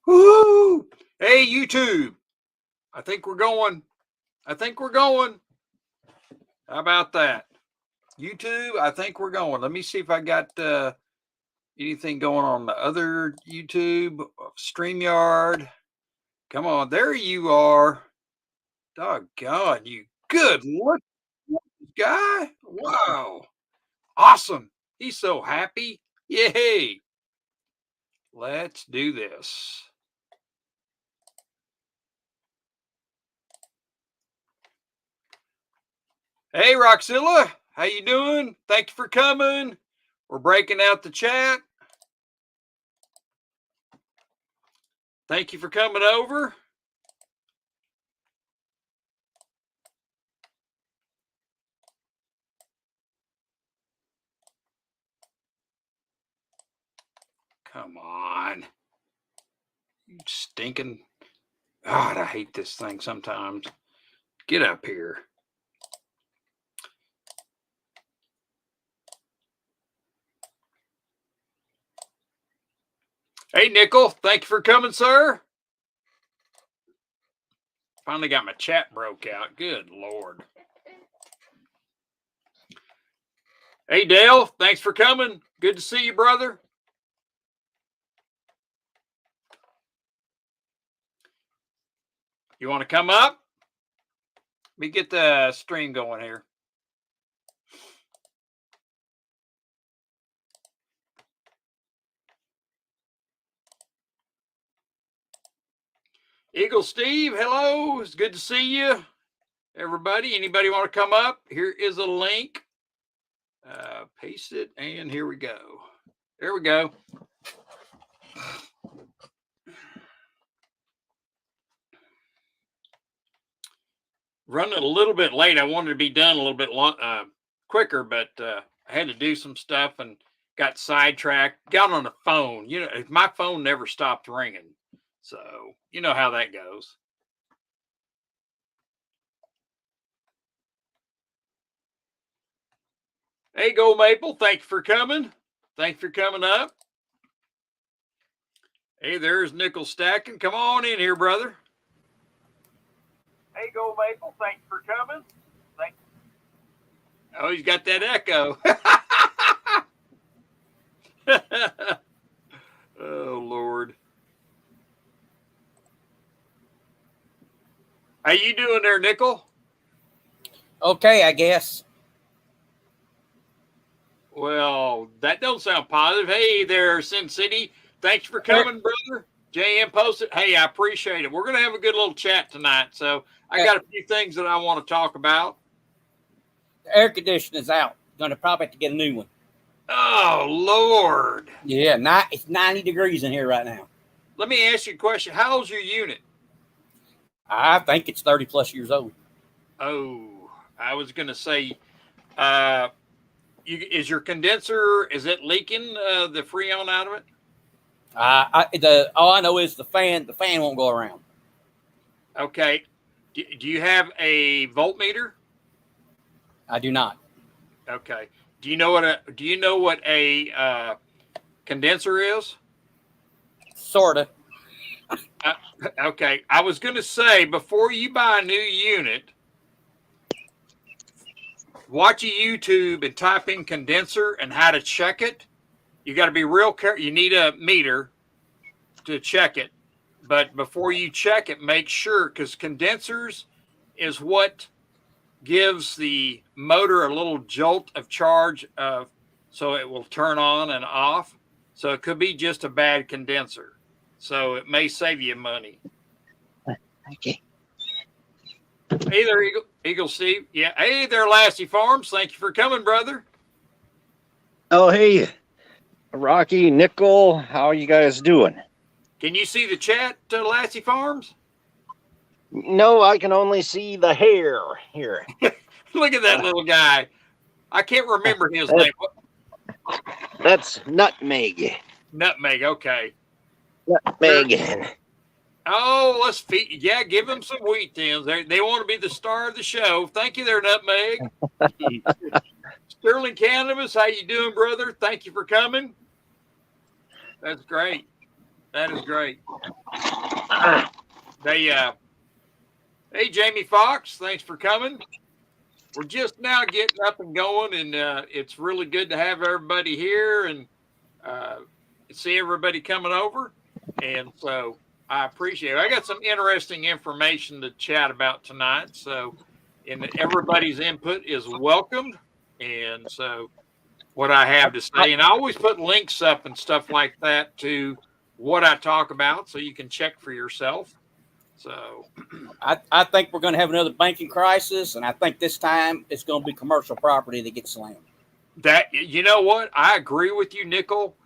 Woo! Hey, YouTube. I think we're going. I think we're going. How about that? YouTube, I think we're going. Let me see if I got anything going on the other YouTube, StreamYard. Come on, there you are. Doggone you. Good look, guy. Wow. Awesome. He's so happy. Yay. Let's do this. Hey, Roxilla, how you doing? Thank you for coming. We're breaking out the chat. Thank you for coming over. Come on. You stinking. God, I hate this thing sometimes. Get up here. Hey, Nickel, thank you for coming, sir. Finally got my chat broke out. Good Lord. Hey, Dale, thanks for coming. Good to see you, brother. You want to come up? Let me get the stream going here. Eagle Steve, hello. It's good to see you. Everybody, anybody want to come up? Here is a link. Paste it, and here we go. There we go. Running a little bit late. I wanted to be done a little bit quicker, but I had to do some stuff and got sidetracked. Got on the phone. You know, my phone never stopped ringing. So, you know how that goes. Hey, Gold Maple, thank you for coming. Thank you for coming up. Hey, there's Nickel Stacking. Come on in here, brother. Hey, Gold Maple, thank you for coming. Thank you. Oh, he's got that echo. Oh, Lord. How you doing there, Nickel? Okay, I guess. Well, that don't sound positive. Hey there, Sin City. Thanks for coming, brother. JM posted. Hey, I appreciate it. We're going to have a good little chat tonight. So I got a few things that I want to talk about. The air conditioning's out. Going to probably have to get a new one. Oh, Lord. Yeah, it's 90 degrees in here right now. Let me ask you a question. How old's your unit? I think it's 30 plus years old. Oh, I was going to say, is your condenser, is it leaking the Freon out of it? All I know is the fan won't go around. Okay. Do you have a voltmeter? I do not. Okay. Do you know what a condenser is? Sorta. Okay. I was going to say, before you buy a new unit, watch a YouTube and type in condenser and how to check it. You got to be real careful. You need a meter to check it. But before you check it, make sure, because condensers is what gives the motor a little jolt of charge, so it will turn on and off. So it could be just a bad condenser. So it may save you money. Okay. Hey there, Eagle Steve. Yeah. Hey there, Lassie Farms. Thank you for coming, brother. Oh, hey, Rocky, Nickel. How are you guys doing? Can you see the chat, Lassie Farms? No, I can only see the hair here. Look at that little guy. I can't remember his name. That's Nutmeg. Nutmeg. Okay. Nutmeg. Oh, let's feed. Yeah, give them some wheat thins. They want to be the star of the show. Thank you, there, Nutmeg. Sterling Cannabis, how you doing, brother? Thank you for coming. That's great. That is great. Hey, Jamie Foxx, thanks for coming. We're just now getting up and going, and it's really good to have everybody here and see everybody coming over. And so I appreciate it. I got some interesting information to chat about tonight. So, and everybody's input is welcomed. And so, what I have to say, and I always put links up and stuff like that to what I talk about, so you can check for yourself. So, I think we're going to have another banking crisis, and I think this time it's going to be commercial property that gets slammed. that, you know what, I agree with you, Nickel.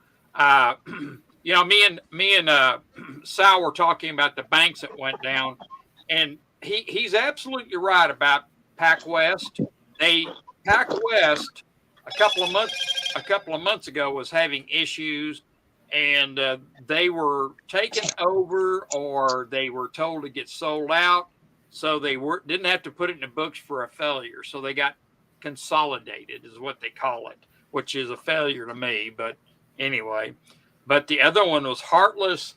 You know, me and Sal were talking about the banks that went down, and he's absolutely right about PacWest. PacWest a couple of months ago was having issues, and they were taken over, or they were told to get sold out, so they didn't have to put it in the books for a failure. So they got consolidated, is what they call it, which is a failure to me. But anyway, but the other one was Heartland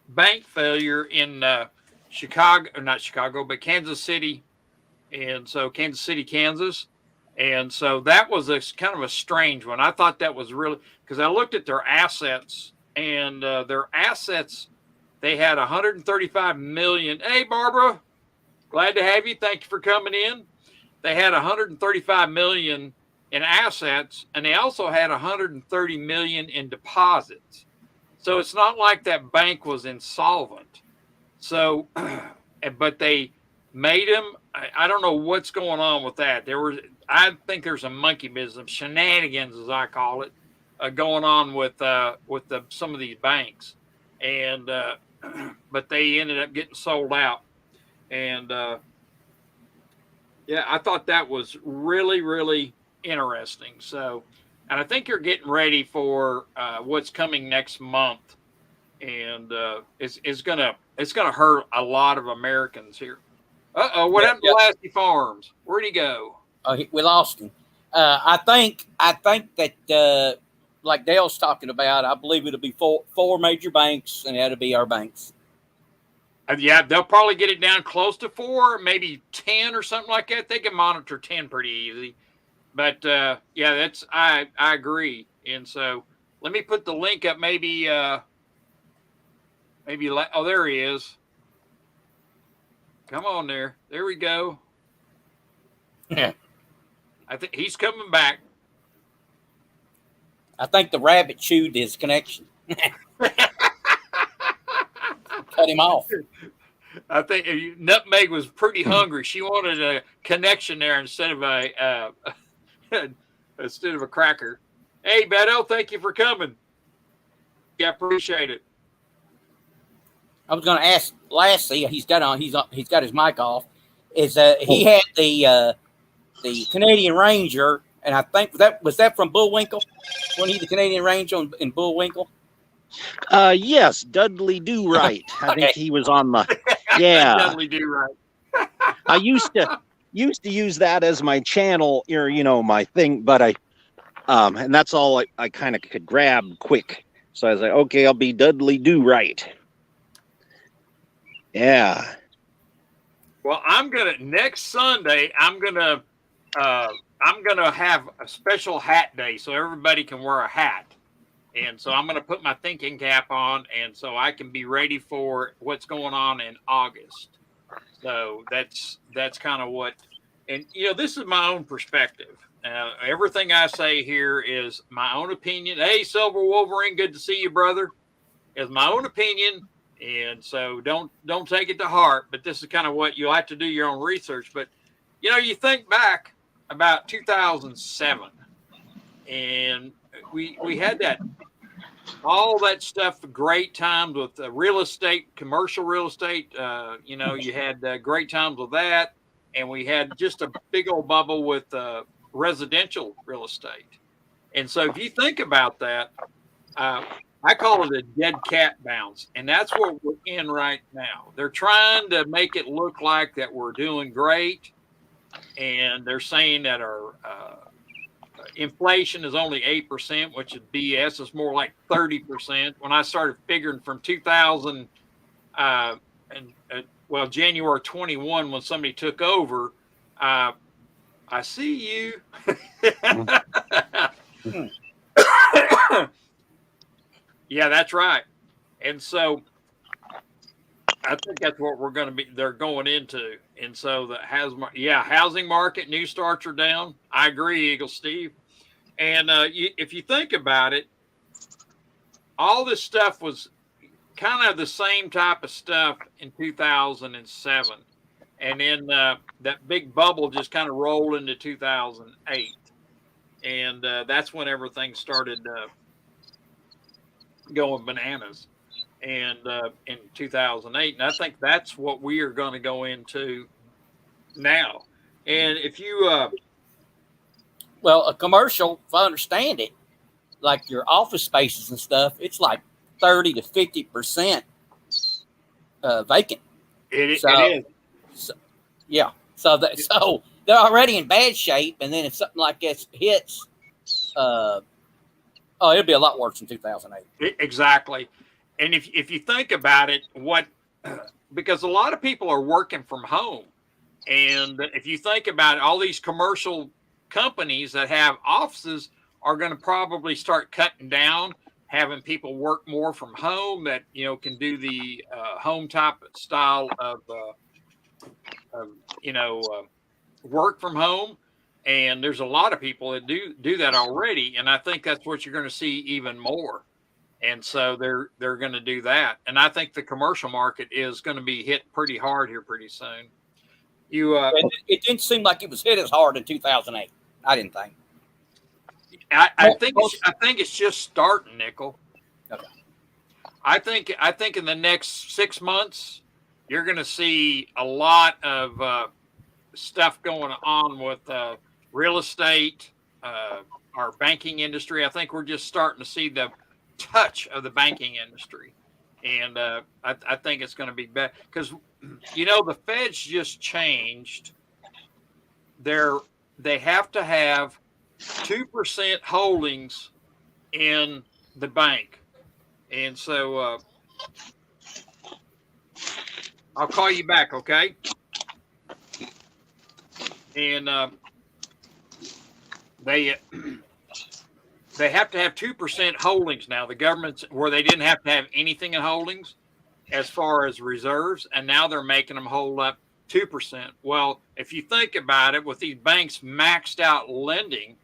Bank failure in Kansas City, and so Kansas City, Kansas. And so that was kind of a strange one. I thought that was really, because I looked at their assets, and they had 135 million. Hey, Barbara, glad to have you. Thank you for coming in. They had 135 million in assets, and they also had 130 million in deposits. So it's not like that bank was insolvent. So, but they made them. I don't know what's going on with that. I think there's a monkey business, shenanigans, as I call it, going on with some of these banks, and but they ended up getting sold out, and yeah, I thought that was really, really interesting. So, and I think you're getting ready for what's coming next month, and it's gonna hurt a lot of Americans here. What happened to Lassie Farms? Where'd he go? We lost him. I think that like Dale's talking about, I believe it'll be four major banks, and that'll be our banks. Yeah, they'll probably get it down close to 4, maybe 10 or something like that. They can monitor 10 pretty easy. But yeah, I agree. And so let me put the link up. Maybe oh, there he is. Come on there. There we go. Yeah. I think he's coming back. I think the rabbit chewed his connection. Cut him off. I think Nutmeg was pretty hungry. She wanted a connection there instead of a cracker. Hey, Beto, thank you for coming. Yeah, appreciate it. I was going to ask Lassie. He's got his mic off. He had the Canadian Ranger, and I think was that from Bullwinkle? Wasn't he the Canadian Ranger in Bullwinkle? Yes, Dudley Do Right. I Okay. think he was on the. Yeah, Dudley Do Right. I used to use that as my channel, or my thing, but and that's all I kind of could grab quick. So I was like, okay, I'll be Dudley Do Right. Yeah. Well, next Sunday, I'm gonna have a special hat day, so everybody can wear a hat. And so I'm gonna put my thinking cap on, and so I can be ready for what's going on in August. So that's kind of what, and this is my own perspective. Everything I say here is my own opinion. Hey, Silver Wolverine, good to see you, brother. Is my own opinion. And so don't take it to heart, but this is kind of what you'll have to do your own research. But, you think back about 2007, and we had all that stuff, great times with real estate, commercial real estate. You had great times with that. And we had just a big old bubble with residential real estate. And so if you think about that, I call it a dead cat bounce, and that's what we're in right now. They're trying to make it look like that we're doing great, and they're saying that our inflation is only 8%, which is BS. It's more like 30%. When I started figuring from 2000 January 21, when somebody took over, I see you. Yeah, that's right. And so I think that's what they're going into. And so housing market, new starts are down. I agree, Eagle Steve. And if you think about it, all this stuff was kind of the same type of stuff in 2007. And then that big bubble just kind of rolled into 2008. And that's when everything started going bananas. And in 2008. And I think that's what we are going to go into now. And if you... well, a commercial, if I understand it, like your office spaces and stuff, it's like 30 to 50% vacant. It is. So, yeah. So they're already in bad shape, and then if something like this hits, it'll be a lot worse in 2008. Exactly. And if you think about it, because a lot of people are working from home, and if you think about it, all these commercial companies that have offices are going to probably start cutting down, having people work more from home that can do the home type style of work from home. And there's a lot of people that do that already, and I think that's what you're going to see even more. And so they're going to do that. And I think the commercial market is going to be hit pretty hard here pretty soon. It didn't seem like it was hit as hard in 2008. I didn't think. I think it's just starting, Nickel. Okay. I think in the next 6 months, you're going to see a lot of stuff going on with real estate, our banking industry. I think we're just starting to see the touch of the banking industry, and I think it's going to be better because the Fed's just changed. They have to have 2% holdings in the bank, and so I'll call you back, okay? And they have to have 2% holdings now. The government's where they didn't have to have anything in holdings as far as reserves, and now they're making them hold up 2%. Well, if you think about it, with these banks maxed out lending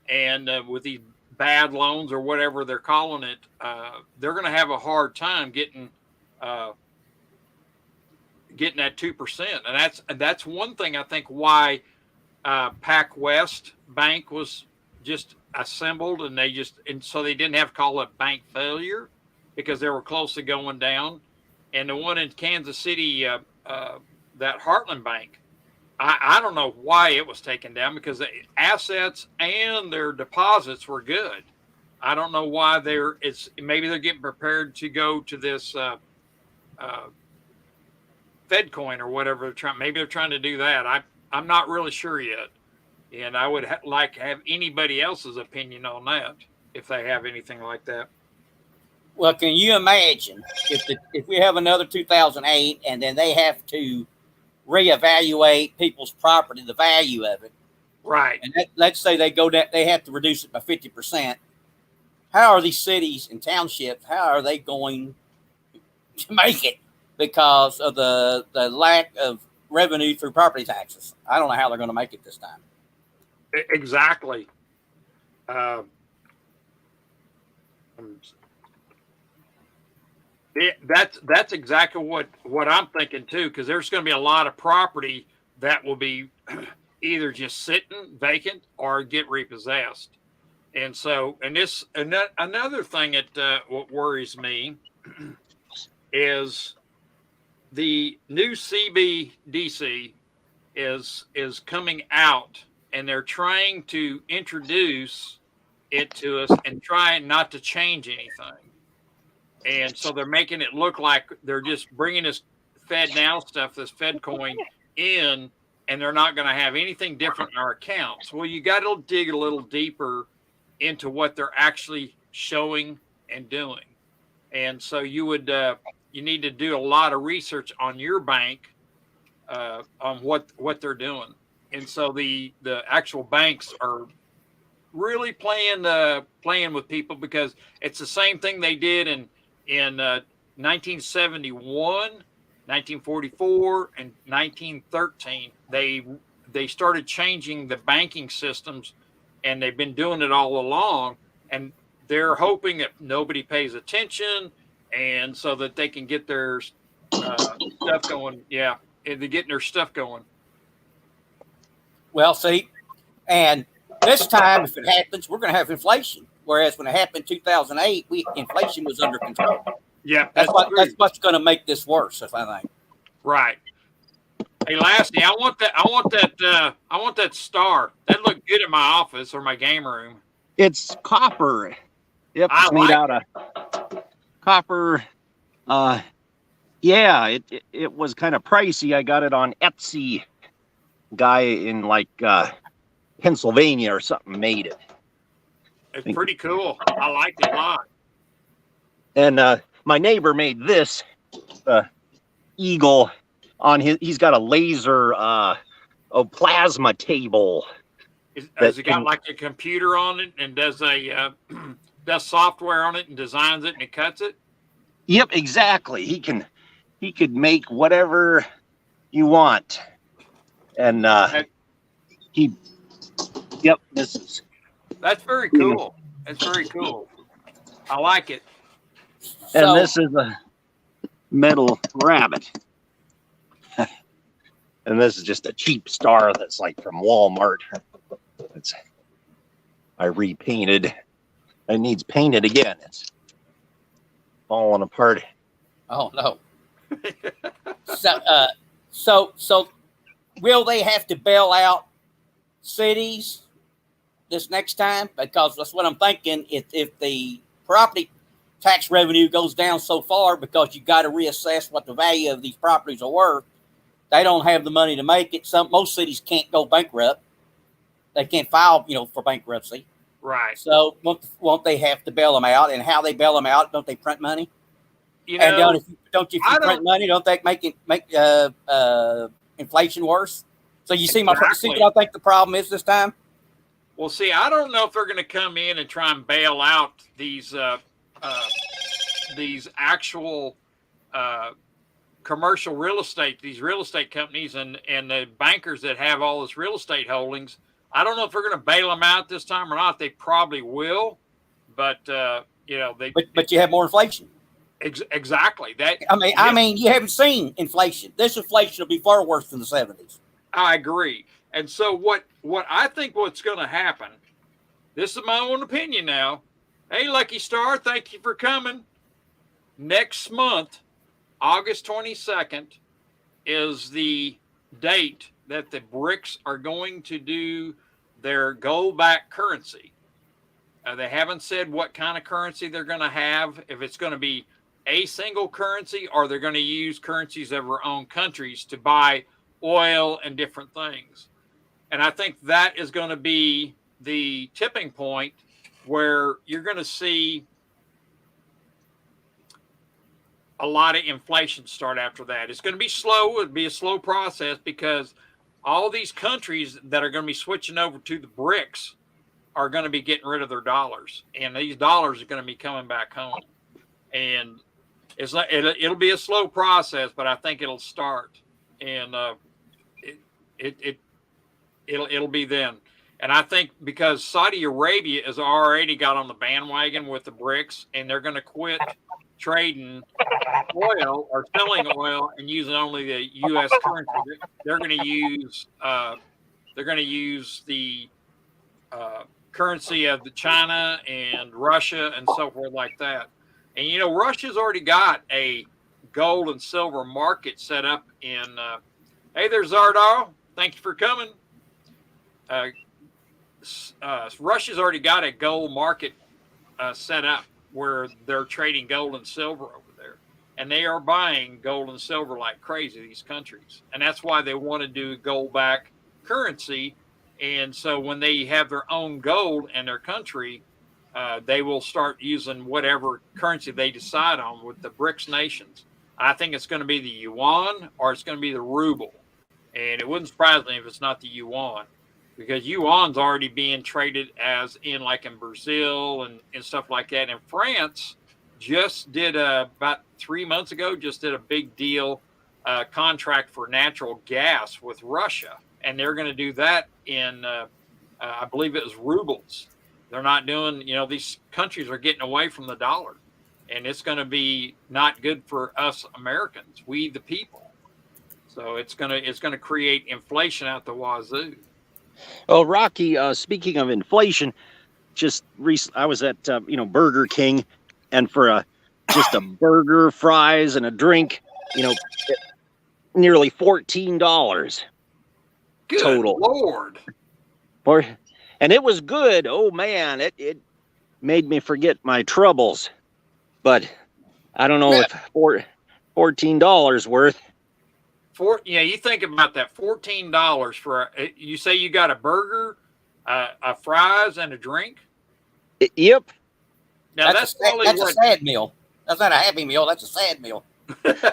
and with these bad loans or whatever they're calling it, they're going to have a hard time getting that 2%. And that's one thing I think why PacWest Bank was just assembled, and so they didn't have to call it bank failure because they were close to going down. And the one in Kansas City, that Heartland Bank, I don't know why it was taken down because the assets and their deposits were good. I don't know why maybe they're getting prepared to go to this FedCoin or whatever they're trying. Maybe they're trying to do that. I'm not really sure yet. And I would like to have anybody else's opinion on that if they have anything like that. Well, can you imagine if we have another 2008 and then they have to reevaluate people's property, the value of it, right? And let's say they go down, they have to reduce it by 50%. How are these cities and townships? How are they going to make it because of the lack of revenue through property taxes? I don't know how they're going to make it this time. Exactly. That's exactly what I'm thinking too, because there's going to be a lot of property that will be either just sitting vacant or get repossessed. And so, another thing that what worries me is the new CBDC is coming out, and they're trying to introduce it to us and trying not to change anything. And so they're making it look like they're just bringing this FedNow stuff, this FedCoin in and they're not going to have anything different in our accounts. Well, you got to dig a little deeper into what they're actually showing and doing. And so you need to do a lot of research on your bank on what they're doing. And so the actual banks are really playing with people, because it's the same thing they did in 1971, 1944, and 1913. They started changing the banking systems, and they've been doing it all along. And they're hoping that nobody pays attention, and so that they can get their stuff going. Yeah, and they're getting their stuff going. Well, see, and this time, if it happens, we're going to have inflation. Whereas when it happened in 2008, inflation was under control. Yeah, that's what's going to make this worse, if I think. Right. Hey, Lassie, I want that star. That looked good in my office or my game room. It's copper. Yep, it's made out of copper. Yeah, it was kind of pricey. I got it on Etsy. Guy in like Pennsylvania or something made it. It's pretty cool. I liked it a lot. And my neighbor made this eagle on he's got a laser plasma table. Has it got like a computer on it and does software on it and designs it and it cuts it? Yep, exactly. He could make whatever you want. And that's very cool. That's very cool. I like it. And this is a metal rabbit. And this is just a cheap star that's like from Walmart. I repainted. It needs painted again. It's falling apart. Oh no. So will they have to bail out cities this next time? Because that's what I'm thinking. If the property tax revenue goes down so far, because you got to reassess what the value of these properties are worth, they don't have the money to make it. Most cities can't go bankrupt. They can't file, for bankruptcy. Right. So won't they have to bail them out? And how they bail them out? Don't they print money? And don't you print money? Don't that make inflation worse? So you see what I think the problem is this time? Well, see, I don't know if they're going to come in and try and bail out these actual commercial real estate, these real estate companies and the bankers that have all this real estate holdings. I don't know if they're going to bail them out this time or not. They probably will, but But you have more inflation. Exactly. I mean, you haven't seen inflation. This inflation will be far worse than the 70s. I agree. And so what I think what's going to happen, this is my own opinion now. Hey, Lucky Star, thank you for coming. Next month, August 22nd, is the date that the BRICS are going to do their gold-backed currency. They haven't said what kind of currency they're going to have, if it's going to be a single currency or they're going to use currencies of their own countries to buy oil and different things. And I think that is going to be the tipping point where you're going to see a lot of inflation start after that. It's going to be slow. It'll be a slow process because all these countries that are going to be switching over to the BRICS are going to be getting rid of their dollars, and these dollars are going to be coming back home. And it'll be a slow process, but I think it'll start, and it'll be then. And I think because Saudi Arabia has already got on the bandwagon with the BRICS, and they're going to quit trading oil or selling oil and using only the U.S. currency. They're going to use the currency of the China and Russia and so forth like that. And Russia's already got a gold and silver market set up in. Hey there, Zardar. Thank you for coming. Russia's already got a gold market set up where they're trading gold and silver over there. and they are buying gold and silver like crazy, these countries. And that's why they want to do gold back currency. And so when they have their own gold in their country, they will start using whatever currency they decide on with the BRICS nations. I think it's going to be the yuan or it's going to be the ruble. And it wouldn't surprise me if it's not the yuan, because yuan's already being traded as in like in Brazil and stuff like that. And France just did about 3 months ago, just did a big deal contract for natural gas with Russia. And they're going to do that in, I believe it was rubles. They're not doing, these countries are getting away from the dollar. And it's going to be not good for us Americans, we the people. So it's gonna create inflation out the wazoo. Oh, Rocky, speaking of inflation, I was at Burger King, and for just a burger, fries, and a drink, nearly $14 Good total. Lord. And it was good. Oh man, it made me forget my troubles. But I don't know if $14 worth. You think about that, $14 for you say you got a burger, a fries, and a drink. Yep. Now that's a sad meal. That's not a happy meal. That's a sad meal. Sad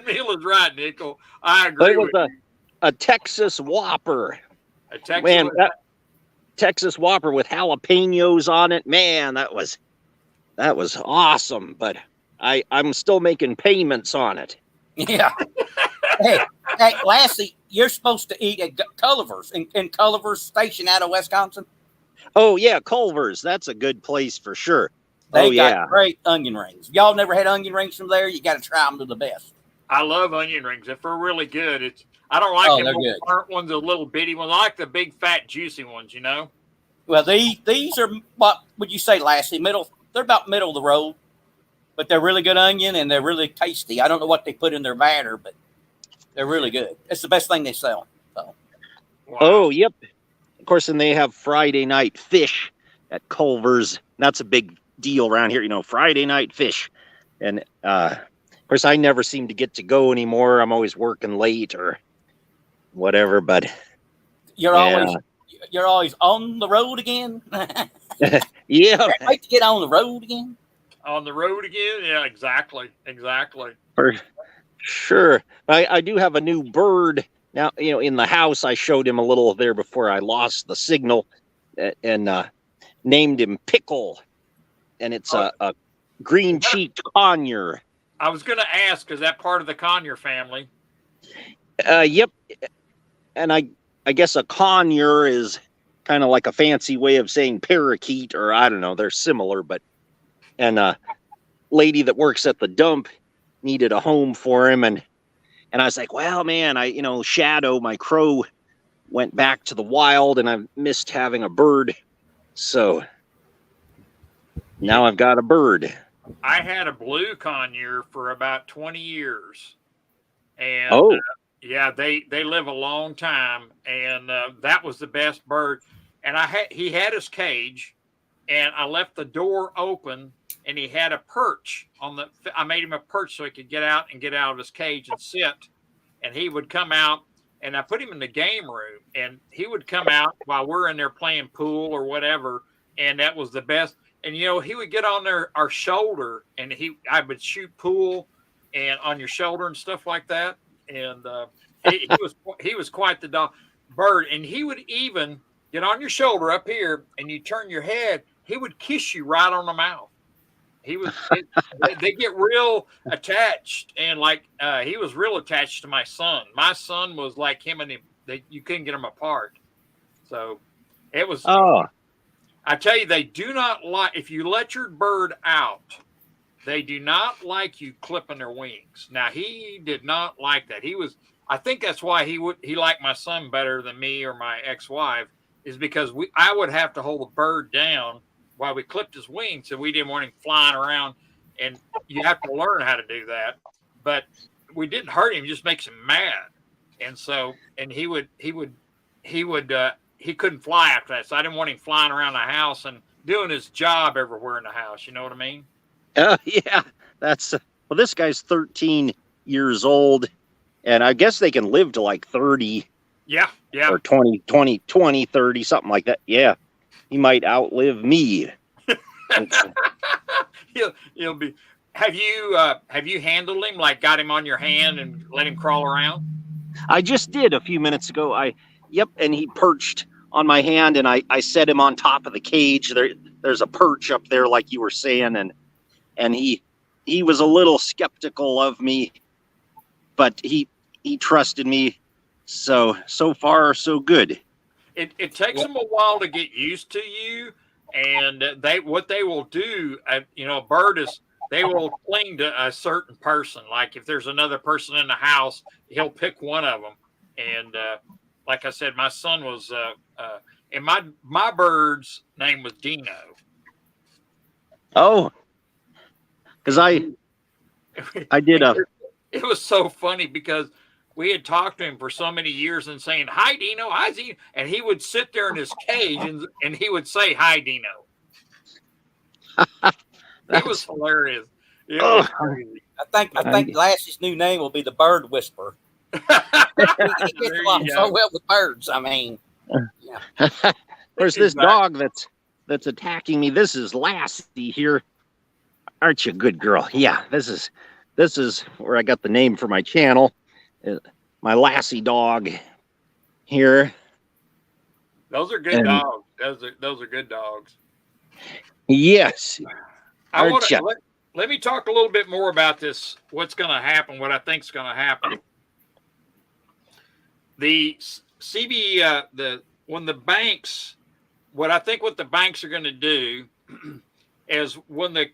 meal is right, Nickel. I agree. It was a Texas Whopper. A Texas Man, Texas Whopper with jalapenos on it. Man, that was awesome. But I'm still making payments on it. Yeah. hey, Lassie, you're supposed to eat at Culver's in Culver's Station out of Wisconsin. Oh yeah, Culver's. That's a good place for sure. They got great onion rings. Y'all never had onion rings from there? You got to try them to the best. I love onion rings. If they're really good, I don't like them little burnt ones, the little bitty ones. I like the big, fat, juicy ones. Well, these are, what would you say, Lassie? Middle. They're about middle of the road, but they're really good onion and they're really tasty. I don't know what they put in their batter, but they're really good. It's the best thing they sell. So. Wow. Oh, yep. Of course, and they have Friday night fish at Culver's. That's a big deal around here. Friday night fish, and of course, I never seem to get to go anymore. I'm always working late or whatever. But you're always on the road again. Yeah, Can't wait to get on the road again. On the road again? Yeah, exactly. For sure. I do have a new bird now. In the house, I showed him a little there before I lost the signal, and named him Pickle, and it's a green-cheeked conure. I was going to ask, is that part of the conure family? Yep. And I guess a conure is kind of like a fancy way of saying parakeet, or I don't know. They're similar, and a lady that works at the dump needed a home for him, and I was like, well, man, Shadow, my crow, went back to the wild, and I missed having a bird, so now I've got a bird. I had a blue conure for about 20 years, and yeah, they live a long time, and that was the best bird. And he had his cage, and I left the door open, and he had a perch I made him a perch so he could get out of his cage and sit, and he would come out, and I put him in the game room, and he would come out while we're in there playing pool or whatever, and that was the best. And he would get on our shoulder, and I would shoot pool and on your shoulder and stuff like that. And he was quite the bird. And he would even get on your shoulder up here, and you turn your head. He would kiss you right on the mouth. They get real attached, and he was real attached to my son. My son was like him, and you couldn't get them apart. So it was. Oh. I tell you, they do not like, if you let your bird out, they do not like you clipping their wings. Now, he did not like that. I think that's why he liked my son better than me or my ex-wife, is because I would have to hold the bird down while we clipped his wings, so we didn't want him flying around, and you have to learn how to do that. But we didn't hurt him, it just makes him mad. And so, and he couldn't fly after that. So I didn't want him flying around the house and doing his job everywhere in the house. You know what I mean? Yeah, that's well. This guy's 13 years old, and I guess they can live to like 30 Yeah, yeah. or 20, 30, something like that. Yeah, he might outlive me. He'll be. Have you handled him, like got him on your hand and let him crawl around? I just did a few minutes ago. Yep, and he perched on my hand, and I set him on top of the cage. There's a perch up there, like you were saying, and he was a little skeptical of me, but he trusted me. So far so good. It takes them a while to get used to you, and what they will do, a bird is they will cling to a certain person. Like if there's another person in the house, he'll pick one of them. And like I said, my son was, and my bird's name was Dino. Oh, because I did a. It was so funny because we had talked to him for so many years and saying, "Hi, Dino, hi, Dino," and he would sit there in his cage and he would say, "Hi, Dino." It was hilarious. It was crazy. I think Lassie's new name will be the Bird Whisperer. He gets along so well with birds. I mean, yeah. There's this dog that's attacking me. This is Lassie here. Aren't you a good girl? Yeah, this is where I got the name for my channel. My Lassie dog here. Those are good dogs. Those are good dogs. Yes. Let me talk a little bit more about this. What's going to happen? What I think is going to happen. The CB, when the banks, what the banks are going to do is when the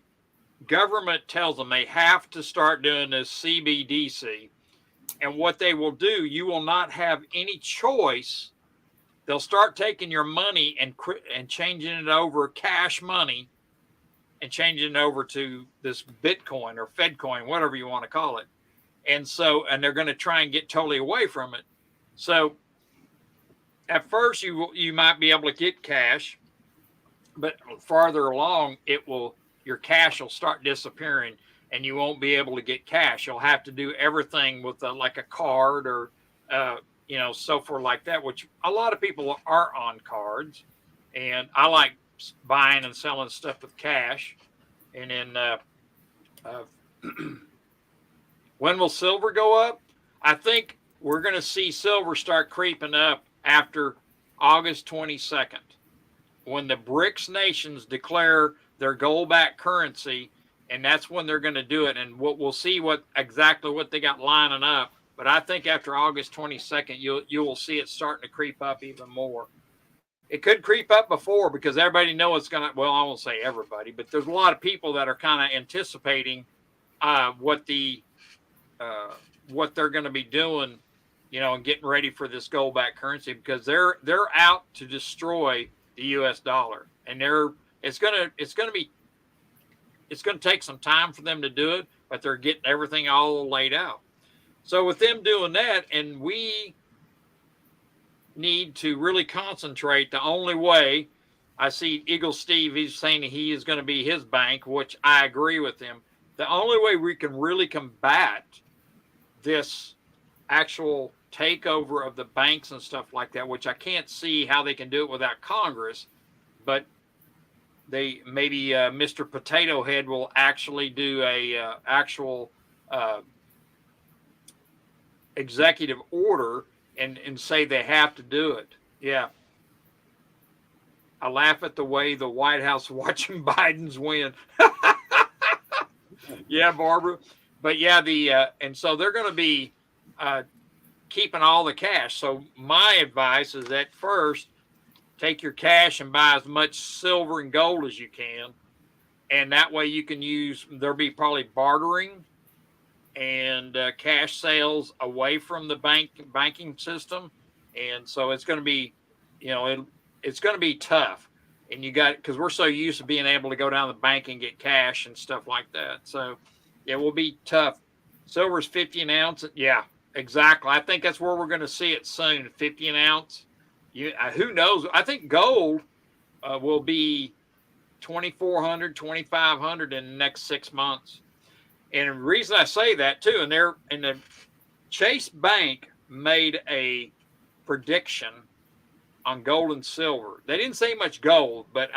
government tells them they have to start doing this CBDC, and what they will do, you will not have any choice. They'll start taking your money and changing it over cash money and changing it over to this Bitcoin or Fedcoin, whatever you want to call it. And they're going to try and get totally away from it. So at first you might be able to get cash, but farther along your cash will start disappearing and you won't be able to get cash. You'll have to do everything with like a card or, so forth like that, which a lot of people are on cards. And I like buying and selling stuff with cash. And then when will silver go up? I think we're going to see silver start creeping up after August 22nd, when the BRICS nations declare their gold-backed currency, and that's when they're going to do it. And we'll see exactly what they got lining up. But I think after August 22nd, you will see it starting to creep up even more. It could creep up before because everybody knows it's going to. Well, I won't say everybody, but there's a lot of people that are kind of anticipating what they're going to be doing, and getting ready for this gold-backed currency, because they're out to destroy the U.S. dollar, and it's going to take some time for them to do it, but they're getting everything all laid out. So with them doing that, and we need to really concentrate. The only way, I see Eagle Steve, he's saying he is going to be his bank, which I agree with him. The only way we can really combat this actual takeover of the banks and stuff like that, which I can't see how they can do it without Congress, but maybe Mr. Potato Head will actually do a actual executive order and say they have to do it. Yeah. I laugh at the way the White House watching Biden's win. Yeah, Barbara. But yeah, and so they're going to be keeping all the cash. So my advice is at first, take your cash and buy as much silver and gold as you can. And that way you can there'll be probably bartering and cash sales away from the banking system. And so it's going to be, it's going to be tough. And because we're so used to being able to go down to the bank and get cash and stuff like that. So it will be tough. Silver's 50 an ounce. Yeah, exactly. I think that's where we're going to see it soon. 50 an ounce. Who knows? I think gold will be $2,400, $2,500 in the next 6 months. And the reason I say that too, and the Chase Bank made a prediction on gold and silver. They didn't say much gold, but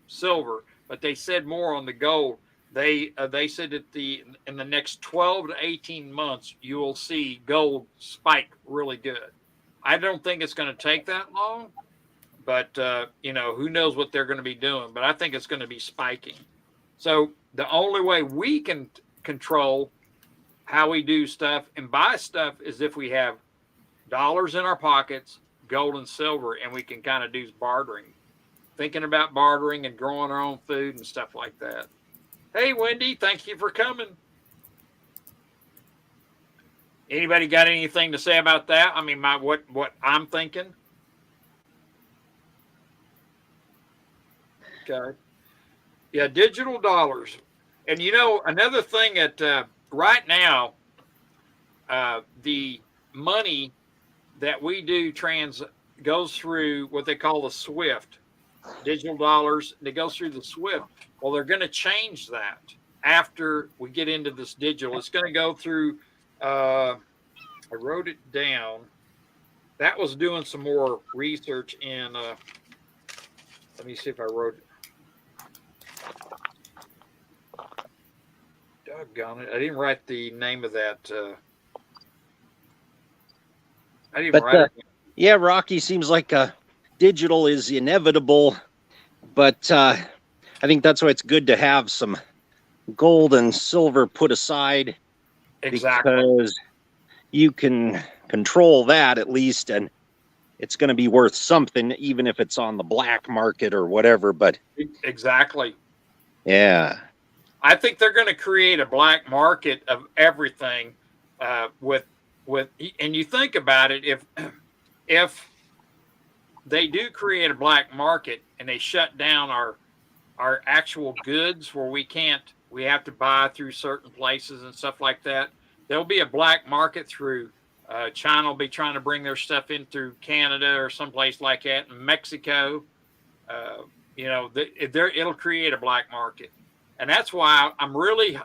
silver, but they said more on the gold. They said that in the next 12 to 18 months you will see gold spike really good. I don't think it's going to take that long, but who knows what they're going to be doing, but I think it's going to be spiking. So the only way we can control how we do stuff and buy stuff is if we have dollars in our pockets, gold and silver, and we can kind of do bartering, thinking about bartering and growing our own food and stuff like that. Hey, Wendy, thank you for coming. Anybody got anything to say about that? I mean, what I'm thinking. Okay. Yeah, digital dollars. And another thing that right now, the money that we do goes through what they call the SWIFT, digital dollars. It goes through the SWIFT. Well, they're going to change that after we get into this digital. It's going to go through, I wrote it down. That was doing some more research in, let me see if I wrote it. Doggone it. I didn't write the name of that. I didn't write it. Yeah, Rocky, seems like digital is inevitable, but I think that's why it's good to have some gold and silver put aside. Exactly. Because you can control that at least, and it's going to be worth something, even if it's on the black market or whatever. But exactly. Yeah. I think they're going to create a black market of everything with, and you think about it, if they do create a black market and they shut down our actual goods where we have to buy through certain places and stuff like that, there'll be a black market through China will be trying to bring their stuff in through Canada or someplace like that, and Mexico. It'll create a black market. And that's why I'm really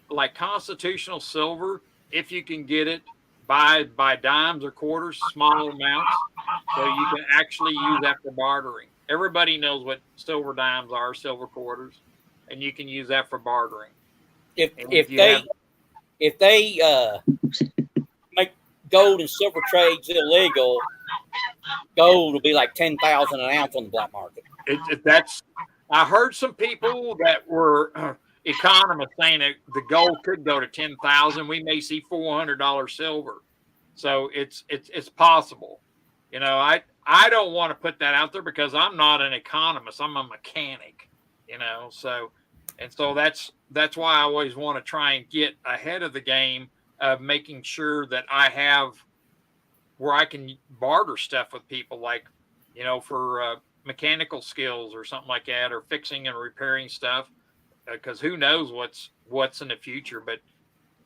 like constitutional silver, if you can get it, by dimes or quarters, small amounts, so you can actually use that for bartering. Everybody knows what silver dimes are, silver quarters, and you can use that for bartering. If they make gold and silver trades illegal, gold will be like 10,000 an ounce on the black market. I heard some people that were economists saying that the gold could go to 10,000. We may see $400 silver, so it's possible. I don't want to put that out there because I'm not an economist. I'm a mechanic. So that's why I always want to try and get ahead of the game of making sure that I have where I can barter stuff with people, like for mechanical skills or something like that, or fixing and repairing stuff, because who knows what's in the future. But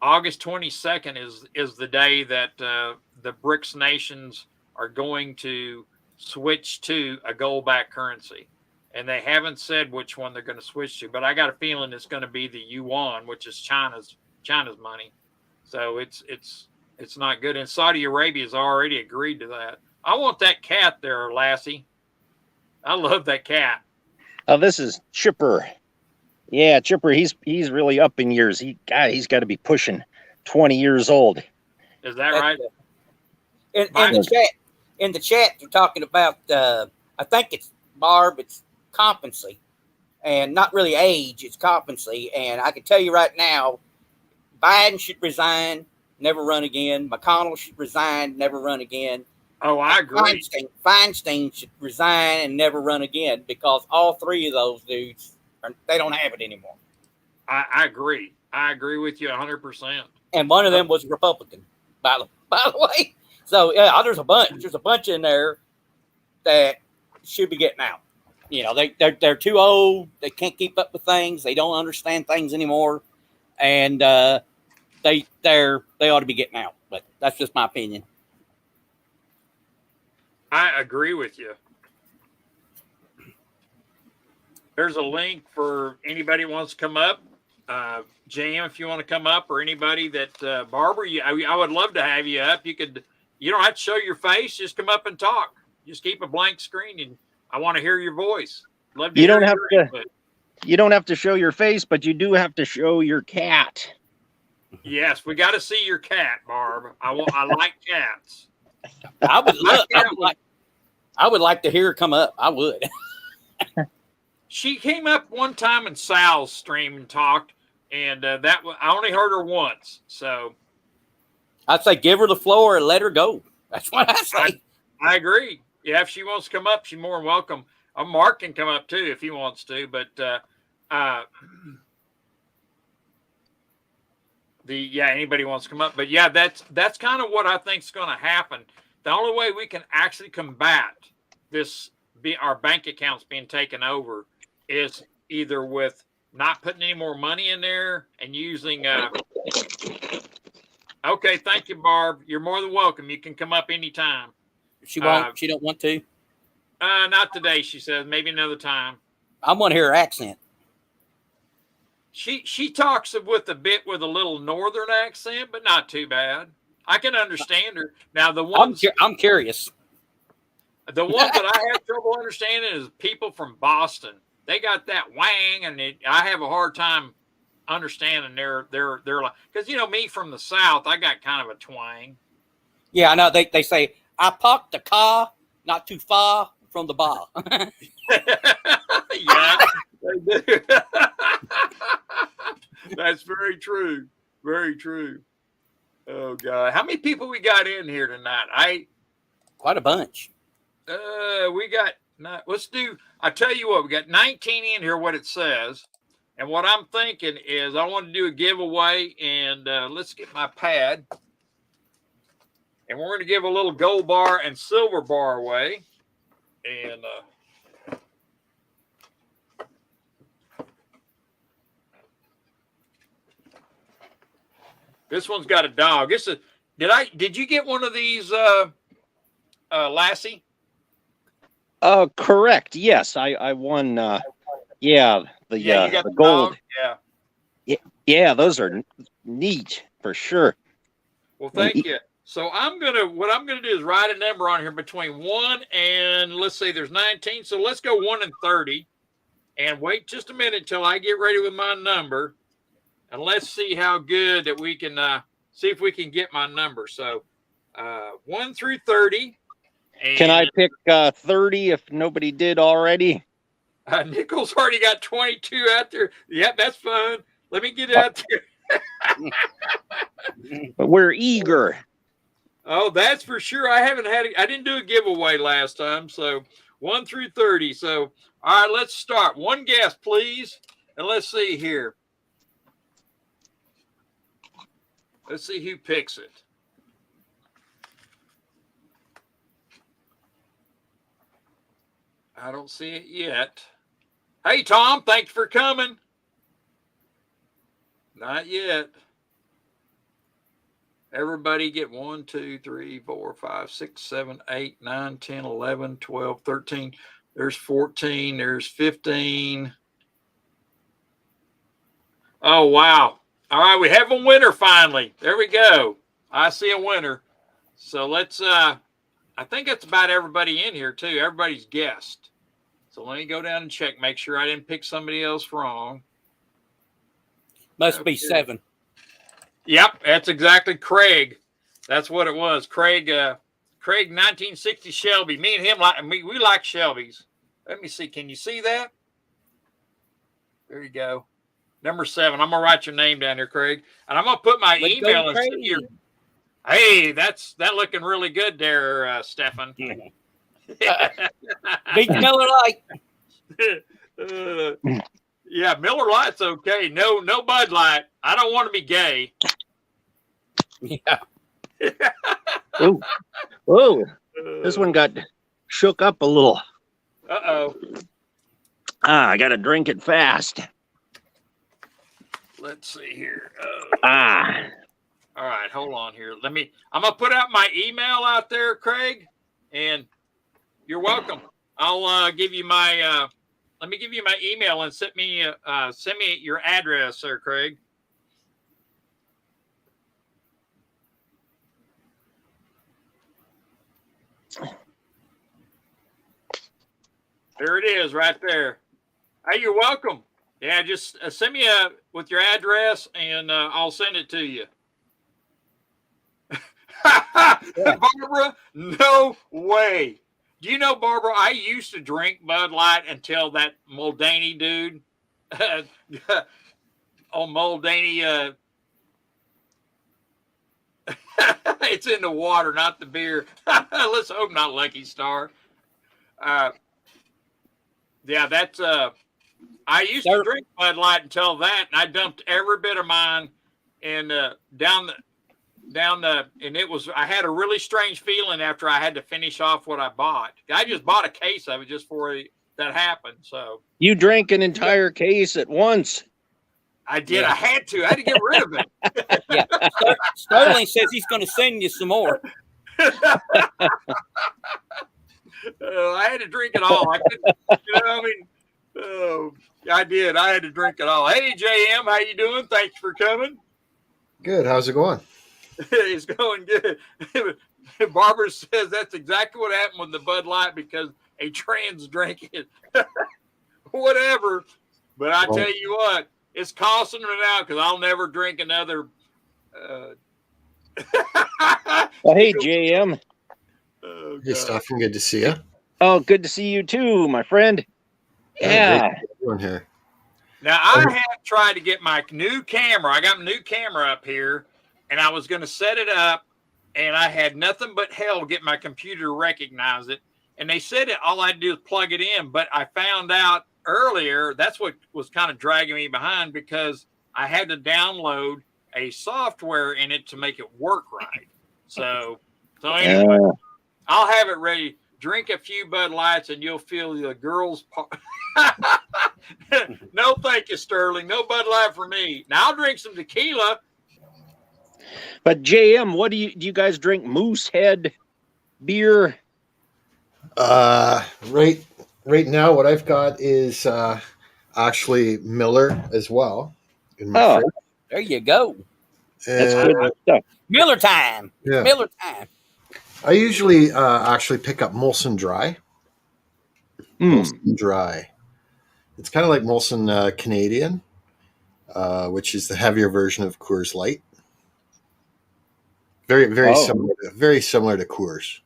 August 22nd is the day that the BRICS nations are going to switch to a gold-backed currency, and they haven't said which one they're going to switch to, but I got a feeling it's going to be the yuan, which is China's money. So it's not good, and Saudi Arabia has already agreed to that. I want that cat there, Lassie. I love that cat. Oh, this is Chipper. Yeah, Chipper. He's really up in years. He's got to be pushing 20 years old. Is that right? In the chat, they're talking about. I think it's Barb. It's competency, and not really age. It's competency, and I can tell you right now, Biden should resign, never run again. McConnell should resign, never run again. Oh, I agree. Feinstein should resign and never run again, because all three of those dudes, they don't have it anymore. I agree. I agree with you 100%. And one of them was a Republican, by the way. So yeah, there's a bunch in there that should be getting out. They're too old. They can't keep up with things. They don't understand things anymore, and they ought to be getting out. But that's just my opinion. I agree with you. there's a link for anybody who wants to come up. Jam, if you want to come up, or anybody that Barbara, I would love to have you up. You don't have to show your face. Just come up and talk. Just keep a blank screen, and I want to hear your voice. Love to You hear don't have your to. input. You don't have to show your face, but you do have to show your cat. Yes, we got to see your cat, Barb. I like cats. I would My look. cat I would like to hear her come up. I would. She came up one time in Sal's stream and talked, and I only heard her once. So I'd say give her the floor and let her go. That's what I say. I agree. Yeah, if she wants to come up, she's more than welcome. Mark can come up too if he wants to, but anybody wants to come up. But yeah, that's kind of what I think is going to happen. The only way we can actually combat our bank accounts being taken over is either with not putting any more money in there and using okay, thank you, Barb. You're more than welcome. You can come up anytime. She won't. She don't want to. Not today, she says. Maybe another time. I want to hear her accent. She talks with a little northern accent, but not too bad. I can understand her. Now I'm curious. The ones that I have trouble understanding is people from Boston. They got that wang, and I have a hard time understanding their like, because me from the South, I got kind of a twang. Yeah, I know. They say I parked the car not too far from the bar. Yeah, they do. That's very true. Very true. Oh God, how many people we got in here tonight? Quite a bunch. We got. Let's do. I tell you what, we got 19 in here. What it says, and what I'm thinking is, I want to do a giveaway, and let's get my pad, and we're going to give a little gold bar and silver bar away, and. This one's got a dog. Did you get one of these, Lassie? Correct. Yes, I won. You got the gold. Dog? Yeah, those are neat for sure. Well, thank you. So what I'm gonna do is write a number on here between 1 and, let's say there's 19. So let's go 1 and 30, and wait just a minute till I get ready with my number. And let's see how good that we can see if we can get my number. So 1 through 30. And can I pick 30 if nobody did already? Nichols already got 22 out there. Yep, that's fun. Let me get it out there. But we're eager. Oh, that's for sure. I didn't do a giveaway last time. So 1 through 30. So, all right, let's start. One guess, please. And let's see here. Let's see who picks it. I don't see it yet. Hey, Tom, thanks for coming. Not yet. Everybody get 1, 2, 3, 4, 5, 6, 7, 8, 9, 10, 11, 12, 13. There's 14. There's 15. Oh, wow. All right, we have a winner finally. There we go. I see a winner. So let's, I think that's about everybody in here too. Everybody's guessed. So let me go down and check, make sure I didn't pick somebody else wrong. Must be 7. Yep, that's exactly Craig. That's what it was. Craig 1960 Shelby. Me and him, we like Shelbys. Let me see. Can you see that? There you go. Number 7. I'm gonna write your name down here, Craig, and I'm gonna put my email in here. Hey, that's looking really good there, Stefan. Big Miller Lite. Yeah, Miller Lite's okay. No Bud Light. I don't want to be gay. Yeah. Whoa! This one got shook up a little. Uh-oh. I gotta drink it fast. Let's see here. All right, hold on here. I'm gonna put out my email out there, Craig, and you're welcome. I'll give you my Let me give you my email and send me your address, sir, Craig. There it is, right there. Hey, you're welcome. Yeah, just send me with your address, and I'll send it to you. Barbara, no way. Do you know, Barbara, I used to drink Bud Light until that Muldaney dude, Muldaney, it's in the water, not the beer. Let's hope not Lucky Star. Yeah, that's, I used to drink Bud Light until that, and I dumped every bit of mine and down the and it was I had a really strange feeling after I had to finish off what I bought. I just bought a case of it just for that happened. So You drank an entire case at once. I did. Yeah. I had to get rid of it. Yeah. Sterling says he's going to send you some more. I had to drink it all. I couldn't, I did. I had to drink it all. Hey, JM, how you doing? Thanks for coming. Good. How's it going? It's going good. Barbara says that's exactly what happened with the Bud Light because a trans drank it. Whatever. But I tell you what, it's costing me now because I'll never drink another. Well, hey, JM. Hey, Stephen. Good to see you. Oh, good to see you too, my friend. Yeah. Here. Now, I have tried to get my new camera. I got my new camera up here, and I was going to set it up, and I had nothing but hell to get my computer to recognize it. And they said all I had to do is plug it in, but I found out earlier that's what was kind of dragging me behind because I had to download a software in it to make it work right. So anyway, I'll have it ready. Drink a few Bud Lights, and you'll feel the girls' part. No, thank you, Sterling. No Bud Light for me. Now I'll drink some tequila. But JM, what do you guys drink? Moosehead beer? Right now, what I've got is actually Miller as well. In my fridge. There you go. That's good stuff. Miller time. Yeah. Miller time. I usually actually pick up Molson Dry. Molson Dry. It's kind of like Molson Canadian, which is the heavier version of Coors Light. Very similar. Very similar to Coors.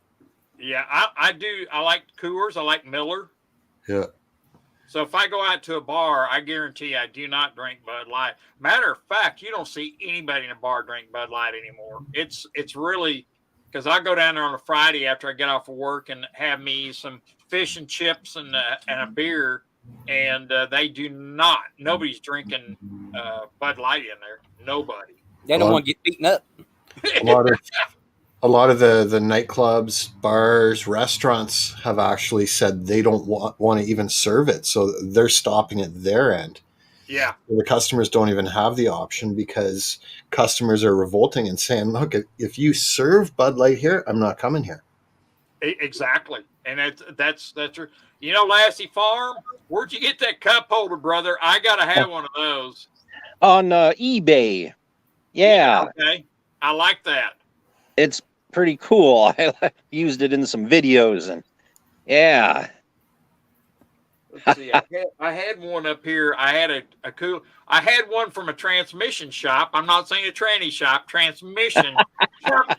Yeah, I do. I like Coors. I like Miller. Yeah. So if I go out to a bar, I guarantee I do not drink Bud Light. Matter of fact, you don't see anybody in a bar drink Bud Light anymore. It's really because I go down there on a Friday after I get off of work and have me some fish and chips and a beer, and they do not. Nobody's drinking Bud Light in there. Nobody. They don't want to get beaten up. A lot of the nightclubs, bars, restaurants have actually said they don't want to even serve it. So they're stopping at their end. Yeah. The customers don't even have the option because customers are revolting and saying, look, if you serve Bud Light here, I'm not coming here. Exactly. And that's true. You know, Lassie Farm, where'd you get that cup holder, brother? I got to have one of those. On eBay. Yeah. Okay. I like that. It's pretty cool. I used it in some videos and yeah. Let's see. I had one up here. I had I had one from a transmission shop. I'm not saying a tranny shop, transmission shop,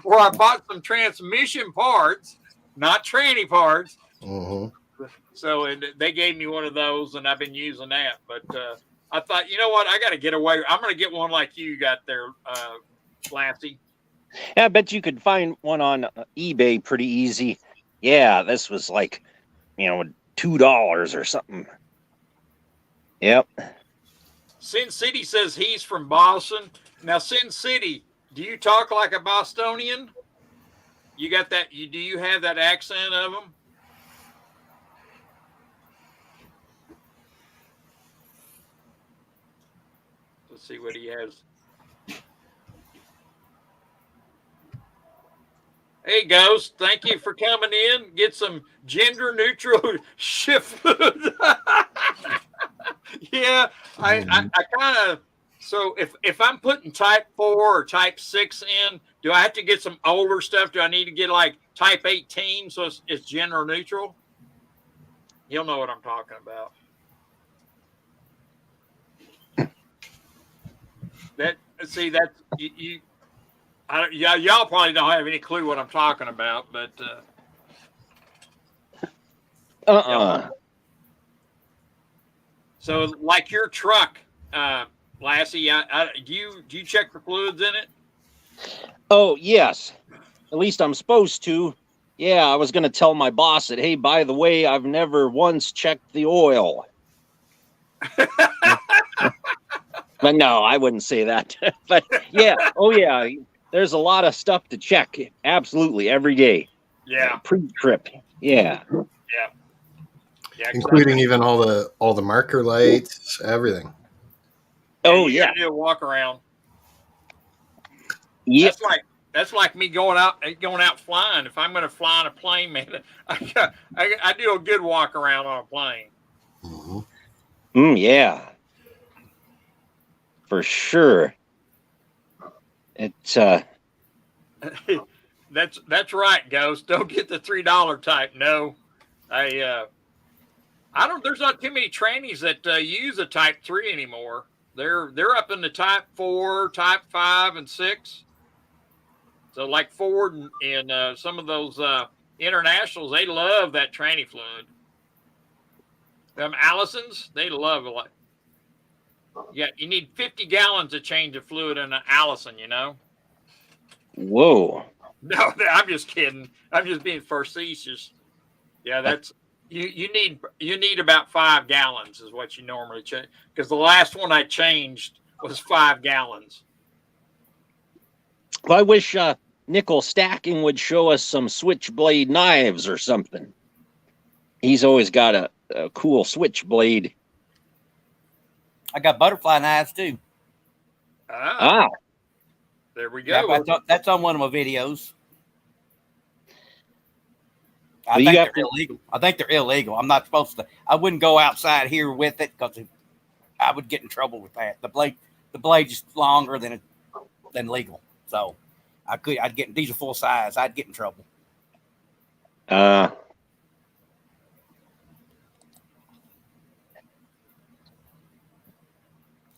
where I bought some transmission parts, not tranny parts. Mm-hmm. So they gave me one of those, and I've been using that. But I thought, you know what? I got to get away. I'm going to get one like you got there, Lassie. Yeah, I bet you could find one on eBay pretty easy. Yeah, this was like, $2 or something. Yep. Sin City says he's from Boston. Now, Sin City, do you talk like a Bostonian? You got that? Do you have that accent of them? Let's see what he has. Hey, Ghost, thank you for coming in. Get some gender neutral shift food. Yeah, I kind of. So if I'm putting type 4 or type 6 in, do I have to get some older stuff? Do I need to get like type 18 so it's gender neutral? You'll know what I'm talking about. That see that's you yeah, y'all probably don't have any clue what I'm talking about, but so like your truck, Lassie, do you check for fluids in it? Oh, yes. At least I'm supposed to. Yeah, I was going to tell my boss that, hey, by the way, I've never once checked the oil. But no, I wouldn't say that. But yeah, oh yeah, there's a lot of stuff to check. Absolutely, every day. Yeah. Pre-trip. Yeah. Yeah, including even all the marker lights, everything. Oh you yeah. gotta do a walk around. Yep. That's like me going out flying. If I'm going to fly on a plane, man, I do a good walk around on a plane. Mm-hmm. Yeah. For sure. It's That's right, Ghost. Don't get the $3 type. No, I don't. There's not too many trannies that use a type 3 anymore. They're up in the type 4, type 5, and 6. So like Ford and some of those internationals, they love that tranny fluid. Them Allisons, they love it. Yeah, you need 50 gallons to change the fluid in an Allison, you know? whoa. No, I'm just kidding. I'm just being facetious. Yeah, that's you need about 5 gallons is what you normally change. Because the last one I changed was 5 gallons. Well, I wish Nickel Stacking would show us some switchblade knives or something. He's always got a cool switchblade. I got butterfly knives too. Ah. There we go. Yeah, that's on one of my videos. I Well, think they're illegal. I think they're illegal. I'm not supposed to. I wouldn't go outside here with it because I would get in trouble with that. The blade is longer than legal. So I'd get, these are full size. I'd get in trouble. I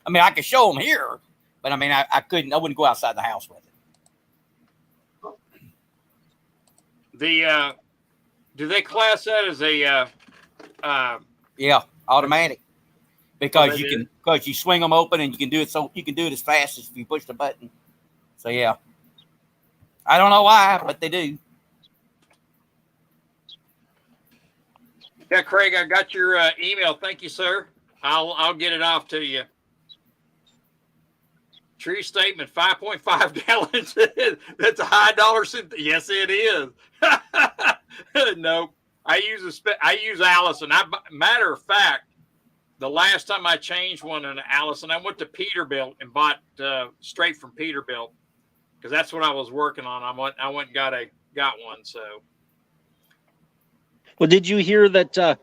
mean, I could show them here, but I mean, I wouldn't go outside the house with it. Do they class that as a yeah, automatic? Because you swing them open and you can do it, so you can do it as fast as if you push the button. So yeah, I don't know why, but they do. Yeah, Craig, I got your email. Thank you, sir. I'll get it off to you. True statement. 5.5 gallons. That's a high dollar. Yes, it is. Nope. I use Allison. Matter of fact, the last time I changed one in Allison, I went to Peterbilt and bought straight from Peterbilt because that's what I was working on. I went and got one. So. Well, did you hear that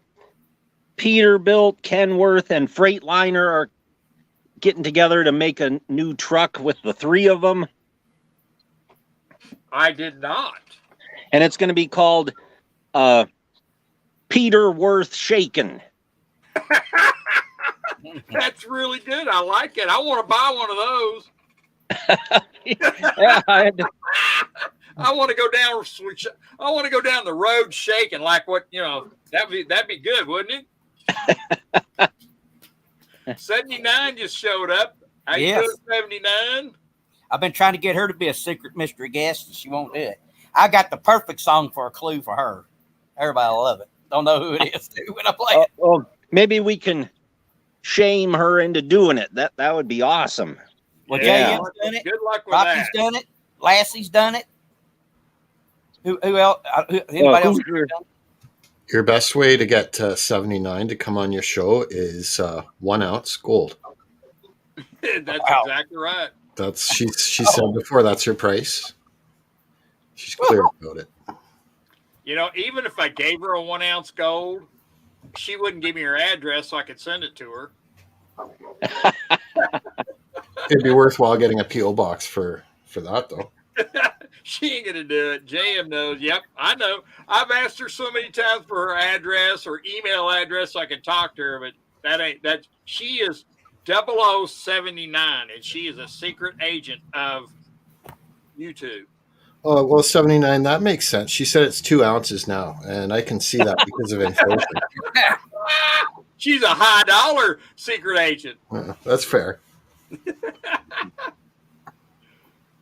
Peterbilt, Kenworth, and Freightliner are getting together to make a new truck with the 3 of them? I did not. And it's going to be called Peterworth Shaken. That's really good. I like it. I want to buy one of those. Yeah, I want to go down. I want to go down the road shaking like what That'd be good, wouldn't it? 79 just showed up. How you doing, 79? I've been trying to get her to be a secret mystery guest, and she won't do it. I got the perfect song for a clue for her. Everybody will love it. Don't know who it is when I play it. Well, maybe we can shame her into doing it. That would be awesome. Well, JM's done it. Good luck with Rocky's that. done it. Lassie's done it. Who else? Anybody else? Your best way to get 79 to come on your show is 1 ounce gold. That's exactly right. That's she said before. That's her price. She's clear about it. You know, even if I gave her a 1 ounce gold, she wouldn't give me her address so I could send it to her. It'd be worthwhile getting a PO box for that though. She ain't gonna do it. JM knows. Yep, I know. I've asked her so many times for her address or email address so I can talk to her, but that. She is 0079, and she is a secret agent of YouTube. Oh well, 79. That makes sense. She said it's 2 ounces now, and I can see that because of inflation. She's a high dollar secret agent. That's fair.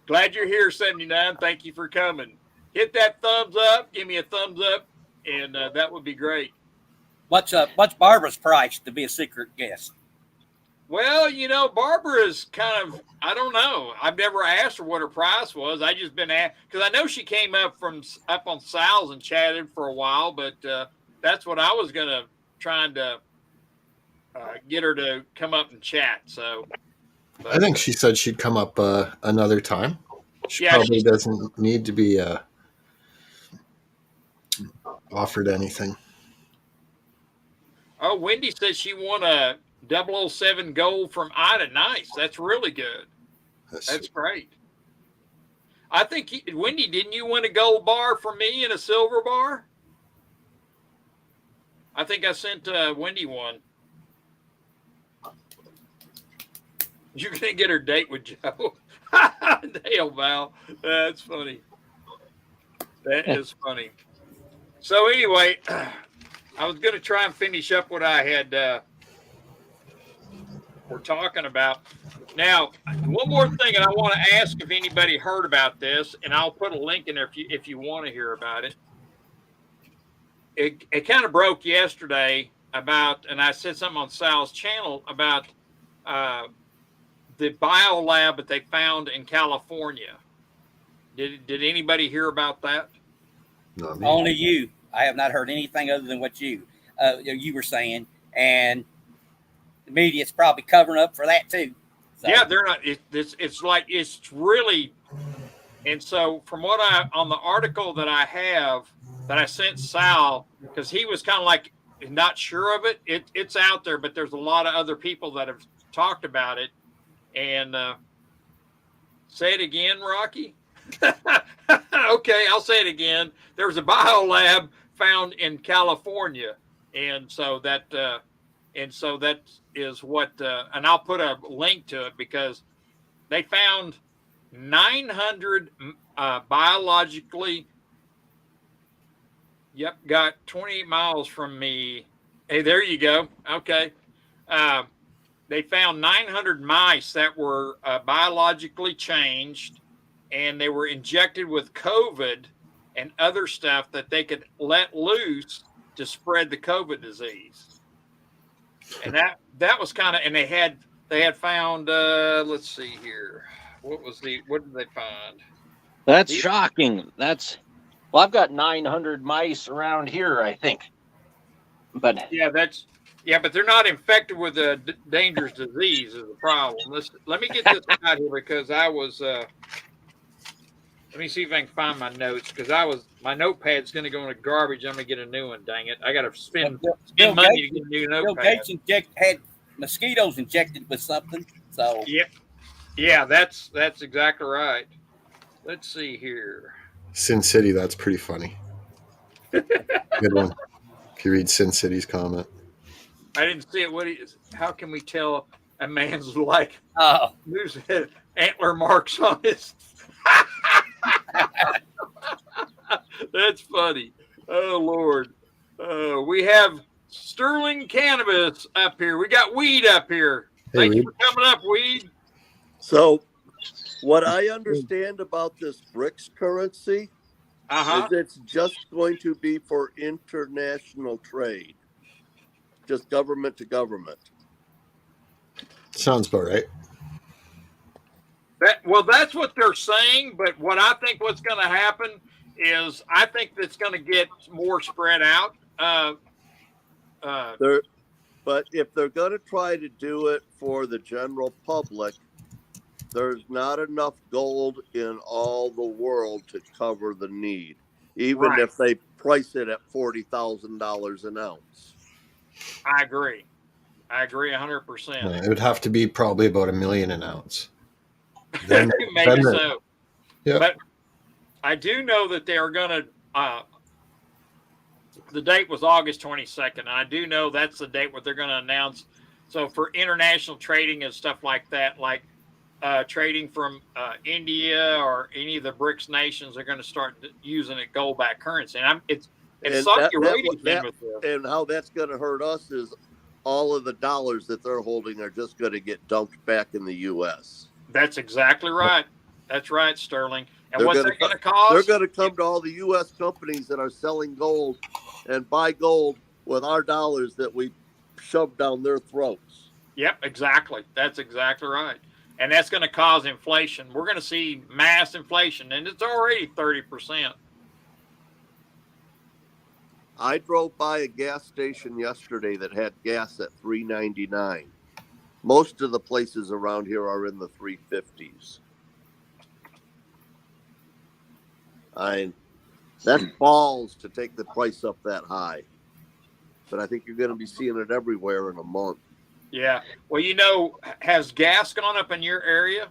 Glad you're here, 79. Thank you for coming. Hit that thumbs up. Give me a thumbs up, and that would be great. What's Barbara's price to be a secret guest? Well, you know, Barbara is kind of, I don't know. I've never asked her what her price was. I just been asked, because I know she came up on Sal's and chatted for a while, but that's what I was trying to get her to come up and chat. So I think she said she'd come up another time. She probably doesn't need to be offered anything. Oh, Wendy says she won a 007 gold from Ida. Nice. That's really good. That's great. I think, Wendy, didn't you win a gold bar from me and a silver bar? I think I sent Wendy one. You're going to get her date with Joe. Damn, Val. That's funny. That is funny. So anyway, I was going to try and finish up what I had we're talking about. Now, one more thing, and I want to ask if anybody heard about this, and I'll put a link in there if you want to hear about it. It kind of broke yesterday about, and I said something on Sal's channel about the biolab that they found in California. Did anybody hear about that? Not me. Only you. I have not heard anything other than what you were saying, and the media's probably covering up for that too. So. Yeah, they're not. It's like it's really, and so from what on the article that I have that I sent Sal, because he was kind of like not sure of it. It's out there, but there's a lot of other people that have talked about it. And say it again, Rocky. Okay, I'll say it again. There was a biolab found in California, and so that is what. And I'll put a link to it because they found 900 biologically. Yep, got 28 miles from me. Hey, there you go. Okay. They found 900 mice that were biologically changed, and they were injected with COVID and other stuff that they could let loose to spread the COVID disease. And that was kind of, and they had found, let's see here. What did they find? That's shocking. Well, I've got 900 mice around here, I think. But but they're not infected with a dangerous disease is the problem. Let me get this out here because I was. Let me see if I can find my notes because my notepad's going to go in the garbage. I'm going to get a new one. Dang it! I got to spend money to get a new notepad. Bill Gates had mosquitoes injected with something. So yeah, that's exactly right. Let's see here. Sin City, that's pretty funny. Good one. If you read Sin City's comment. I didn't see it. How can we tell a man's like who's antler marks on his? That's funny. Oh Lord. We have Sterling Cannabis up here. We got Weed up here. Thank you for coming up, Weed. So what I understand about this BRICS currency is it's just going to be for international trade. Just government to government. Sounds about right. That's what they're saying, but what I think what's going to happen is I think that's going to get more spread out. But if they're going to try to do it for the general public, there's not enough gold in all the world to cover the need, even Right. if they price it at $40,000 an ounce. I agree. I agree 100%. It would have to be probably about $1 million an ounce. Then, Maybe then so. yeah. But I do know that they are going to. The date was August 22nd, and I do know that's the date where they're going to announce. So for international trading and stuff like that, like trading from India or any of the BRICS nations, are going to start using a gold-backed currency. And it's Saudi Arabia and how that's going to hurt us is all of the dollars that they're holding are just going to get dumped back in the U.S. That's exactly right. That's right, Sterling. And They're what's gonna that going to cost? They're going to come to all the U.S. companies that are selling gold and buy gold with our dollars that we shove down their throats. Yep, exactly. That's exactly right. And that's going to cause inflation. We're going to see mass inflation, and it's already 30%. I drove by a gas station yesterday that had gas at $3.99. Most of the places around here are in the 350s. That's balls to take the price up that high. But I think you're going to be seeing it everywhere in a month. Yeah. Well, has gas gone up in your area?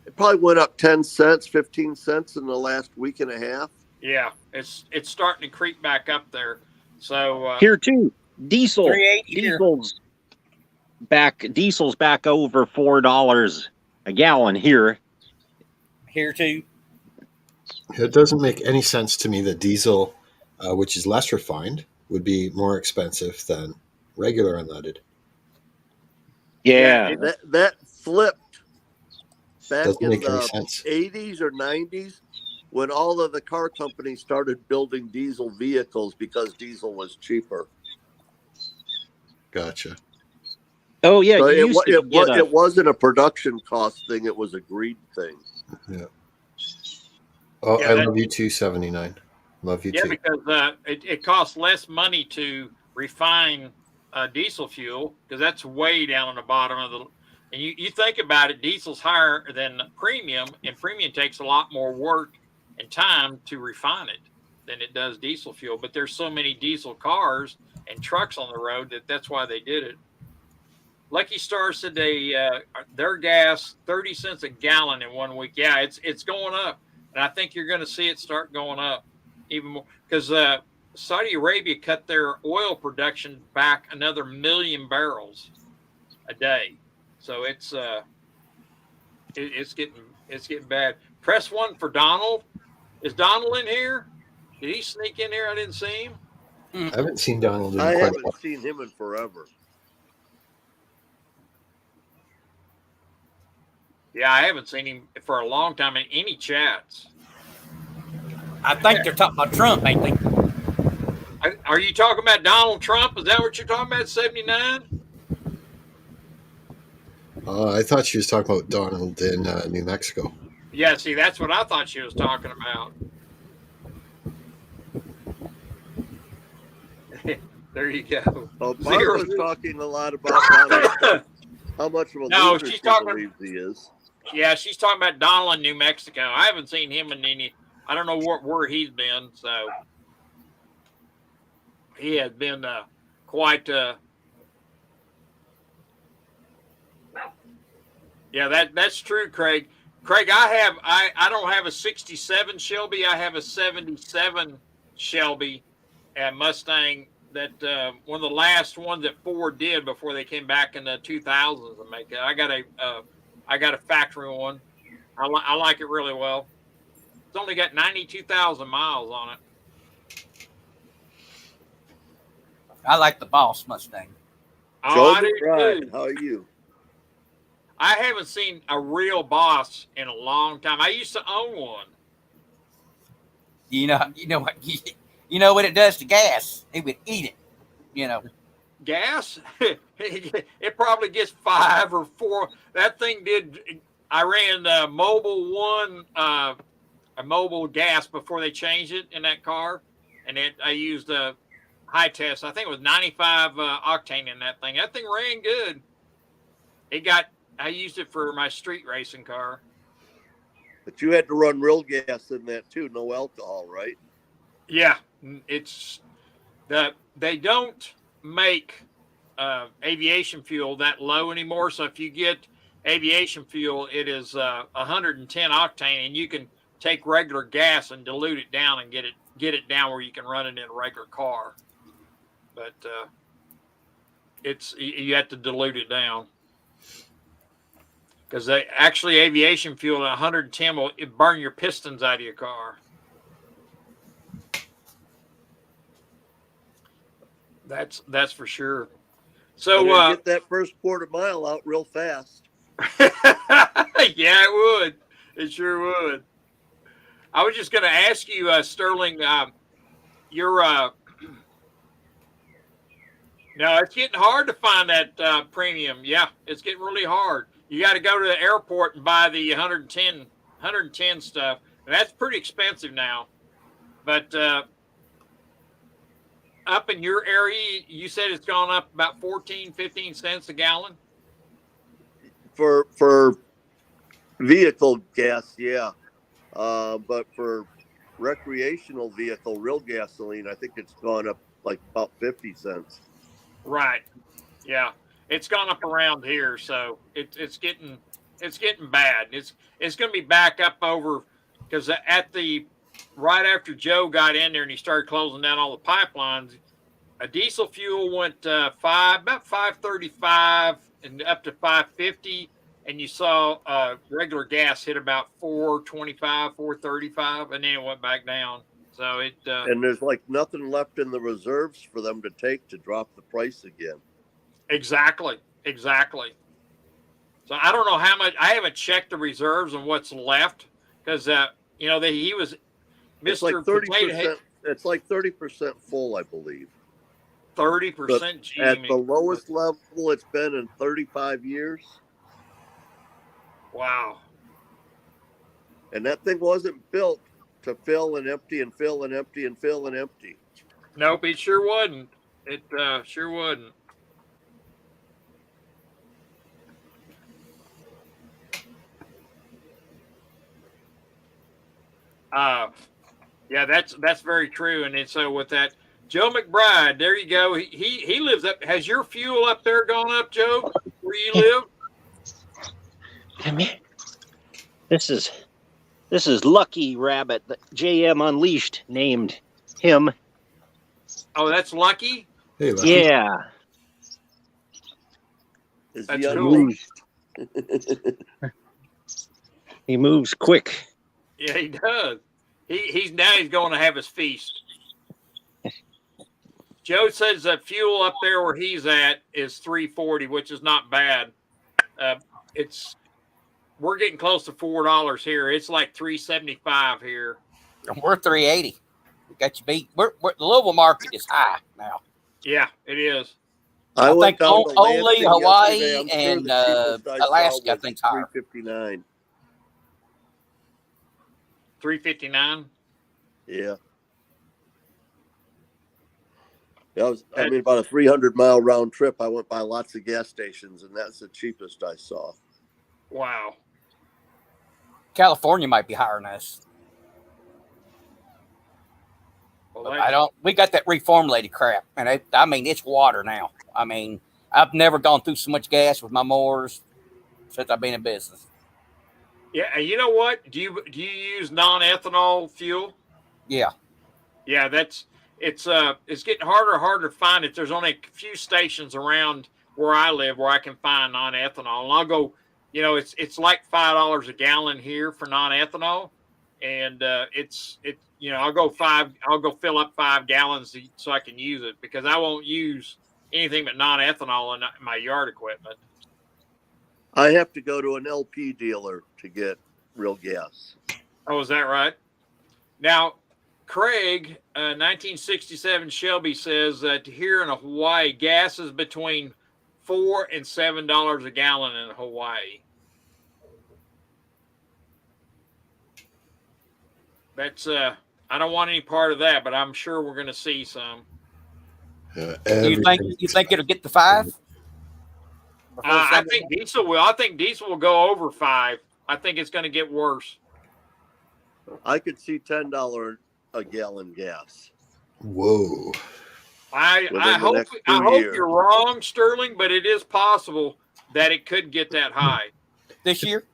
It probably went up 10 cents, 15 cents in the last week and a half. Yeah, it's starting to creep back up there. So Here too, diesel's back over $4 a gallon here. Here too. It doesn't make any sense to me that diesel, which is less refined, would be more expensive than regular unleaded. Yeah, that flipped back Doesn't in make any the sense. 80s or 90s when all of the car companies started building diesel vehicles because diesel was cheaper. Gotcha. Oh yeah, So it wasn't a production cost thing; it was a greed thing. Yeah. Oh, Yeah, I love you too, 79. Love you too. because it costs less money to refine diesel fuel because that's way down on the bottom of the. And you think about it, diesel's higher than premium, and premium takes a lot more work and time to refine it than it does diesel fuel. But there's so many diesel cars and trucks on the road that's why they did it. Lucky Star said their gas 30 cents a gallon in 1 week. Yeah, it's going up, and I think you're going to see it start going up even more because Saudi Arabia cut their oil production back another 1 million barrels a day. So it's getting bad. Press one for Donald. Is Donald in here? Did he sneak in here? I didn't see him. I haven't seen Donald in I quite a haven't while. seen him in forever. Yeah, I haven't seen him for a long time in any chats. I think they're talking about Trump, ain't they? Are you talking about Donald Trump? Is that what you're talking about, 79? I thought she was talking about Donald in New Mexico. Yeah, see, that's what I thought she was talking about. There you go. Oh, Barbara's talking a lot about how much of a loser she believes he is. Yeah, she's talking about Donald in New Mexico. I haven't seen him in any. I don't know where he's been. So he has been quite. Yeah, that's true, Craig. Craig, I don't have a 67 Shelby. I have a 77 Shelby at Mustang. That one of the last ones that Ford did before they came back in the 2000s and make it. I got a factory one. I like it really well. It's only got 92,000 miles on it. I like the Boss Mustang. Oh, I Joe do McBride, too. how are you? I haven't seen a real Boss in a long time. I used to own one. You know what? You know what it does to gas? It would eat it. You know. Gas? It probably gets 5 or 4. That thing did. I ran Mobil 1, a Mobil gas before they changed it in that car, and I used a high test. I think it was 95 octane in that thing. That thing ran good. It got I used it for my street racing car. But you had to run real gas in that too, no alcohol, right? Yeah, it's they don't make aviation fuel that low anymore. So if you get aviation fuel, it is 110 octane, and you can take regular gas and dilute it down and get it down where you can run it in a regular car. But you have to dilute it down because actually aviation fuel at 110 will burn your pistons out of your car. That's for sure. So get that first quarter mile out real fast. Yeah, it would. It sure would. I was just going to ask you, Sterling, your no, it's getting hard to find that premium. Yeah, it's getting really hard. You got to go to the airport and buy the 110 stuff. And that's pretty expensive now. But up in your area, you said it's gone up about 14, 15 cents a gallon? For vehicle gas, yeah. But for recreational vehicle, real gasoline, I think it's gone up like about 50 cents. Right. Yeah. It's gone up around here, so it's getting bad. It's going to be back up over because right after Joe got in there and he started closing down all the pipelines, a diesel fuel went about 5.35 and up to 5.50, and you saw regular gas hit about 4.25, 4.35, and then it went back down. So and there's like nothing left in the reserves for them to take to drop the price again. Exactly. So I don't know how much. I haven't checked the reserves and what's left because he was It's Mr. like 30%. It's like 30% full, I believe. 30%. At the lowest level it's been in 35 years. Wow. And that thing wasn't built to fill and empty and fill and empty and fill and empty. Nope, it sure wasn't. It sure wasn't. Yeah, that's very true. And then so with that, Joe McBride, there you go. He lives up. Has your fuel up there gone up, Joe, where you live? Come here. This is Lucky Rabbit that JM Unleashed named him. Oh, that's Lucky? Hey, Lucky. Yeah. That's cool. He moves quick. Yeah, he does. He's going to have his feast. Joe says that fuel up there where he's at is $3.40, which is not bad. We're getting close to $4 here. It's like $3.75 here. We're $3.80. We got you beat. The Louisville market is high now. Yeah, it is. I think only Hawaii yesterday. and The cheapest I saw Alaska, I was think, higher. $3.59. $3.59. Yeah. I mean, about a 300-mile round trip. I went by lots of gas stations, and that's the cheapest I saw. Wow. California might be higher than us. Well, we got that reformulated crap. And it's water now. I mean, I've never gone through so much gas with my mowers since I've been in business. Yeah, and you know what? Do you use non-ethanol fuel? Yeah. Yeah, it's getting harder and harder to find it. There's only a few stations around where I live where I can find non-ethanol. And I'll go, it's like $5 a gallon here for non-ethanol. And I'll go fill up 5 gallons so I can use it because I won't use anything but non-ethanol in my yard equipment. I have to go to an LP dealer to get real gas. Oh, is that right? Now, Craig, 1967 Shelby says that here in Hawaii, gas is between $4 and $7 a gallon in Hawaii. That's I don't want any part of that, but I'm sure we're going to see some. You think it'll get to 5? I Sunday think night? diesel will. I think diesel will go over 5. I think it's going to get worse. I could see $10 a gallon gas. Whoa. I Within the hope next 2 I hope years. you're wrong, Sterling, but it is possible that it could get that high. This year?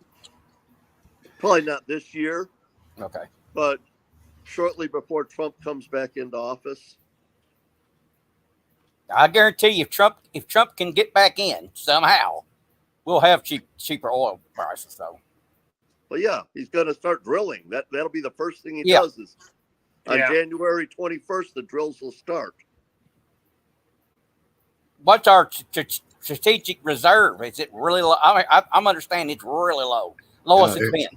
Probably not this year, Okay. but shortly before Trump comes back into office. I guarantee you, if Trump can get back in somehow, we'll have cheaper oil prices. So Well, yeah, he's going to start drilling. That'll be the first thing he Yeah. does. Is on Yeah. January 21st, the drills will start. what's our strategic reserve? Is it really low? I'm understanding it's really low, lowest it's been.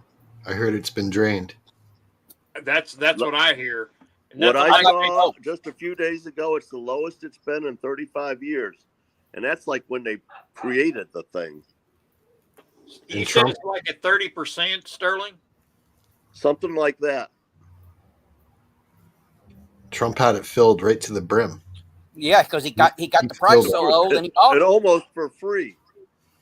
I heard it's been drained. That's what I hear. And What that's I what I- saw just a few days ago, it's the lowest it's been in 35 years. And that's like when they created the thing. you And said Trump- it's like at 30%, Sterling. Something like that. Trump had it filled right to the brim. Yeah, because he got the He's price filled so it. low, then he bought And it almost for free.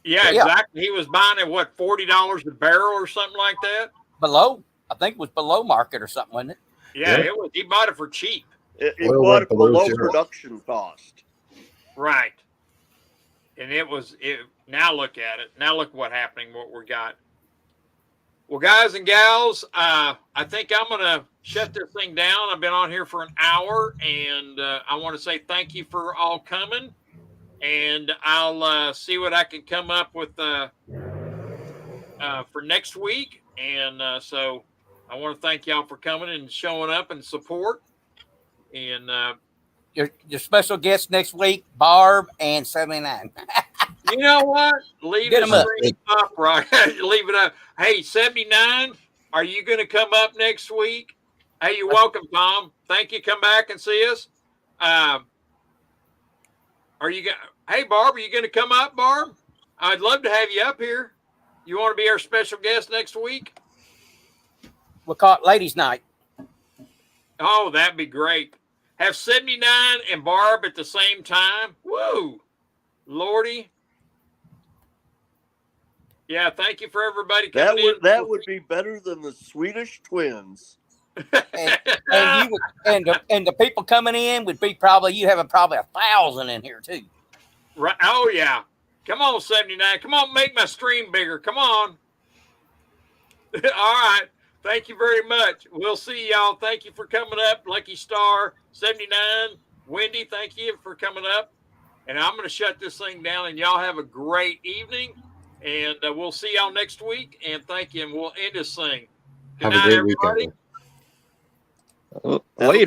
Yeah, Yeah. exactly. He was buying at what, $40 a barrel or something like that. below. I think it was below market or something, wasn't it? Yeah, Yeah. It was. He bought it for cheap. It Oil bought went it below below zero. production cost. Right. And it was it. Now look at it. Now look what happening. What we got. Well, guys and gals, I think I'm gonna shut this thing down. I've been on here for an hour, and I want to say thank you for all coming. And I'll see what I can come up with for next week. And so I want to thank y'all for coming and showing up and support. And Your special guest next week, Barb and 79. you know what? Leave Get the 'em up. stream up, right? Leave it up. Hey, 79, are you going to come up next week? Hey, you're welcome, Tom. Thank you. Come back and see us. Are you going? Hey, Barb, are you going to come up, Barb? I'd love to have you up here. You want to be our special guest next week? We'll call it Ladies' Night. Oh, that'd be great. Have 79 and Barb at the same time. Woo, Lordy. Yeah, thank you for everybody coming That would be better than the Swedish Twins. And you would, and the people coming in would be probably, you have probably 1,000 in here too. Right. Oh, yeah. Come on, 79. Come on, make my stream bigger. Come on. All right. Thank you very much. We'll see y'all. Thank you for coming up. Lucky Star 79. Wendy, thank you for coming up. And I'm going to shut this thing down, and y'all have a great evening. And we'll see y'all next week. And thank you. And we'll end this thing. Good Have a night, great week, everybody. everyone. Later.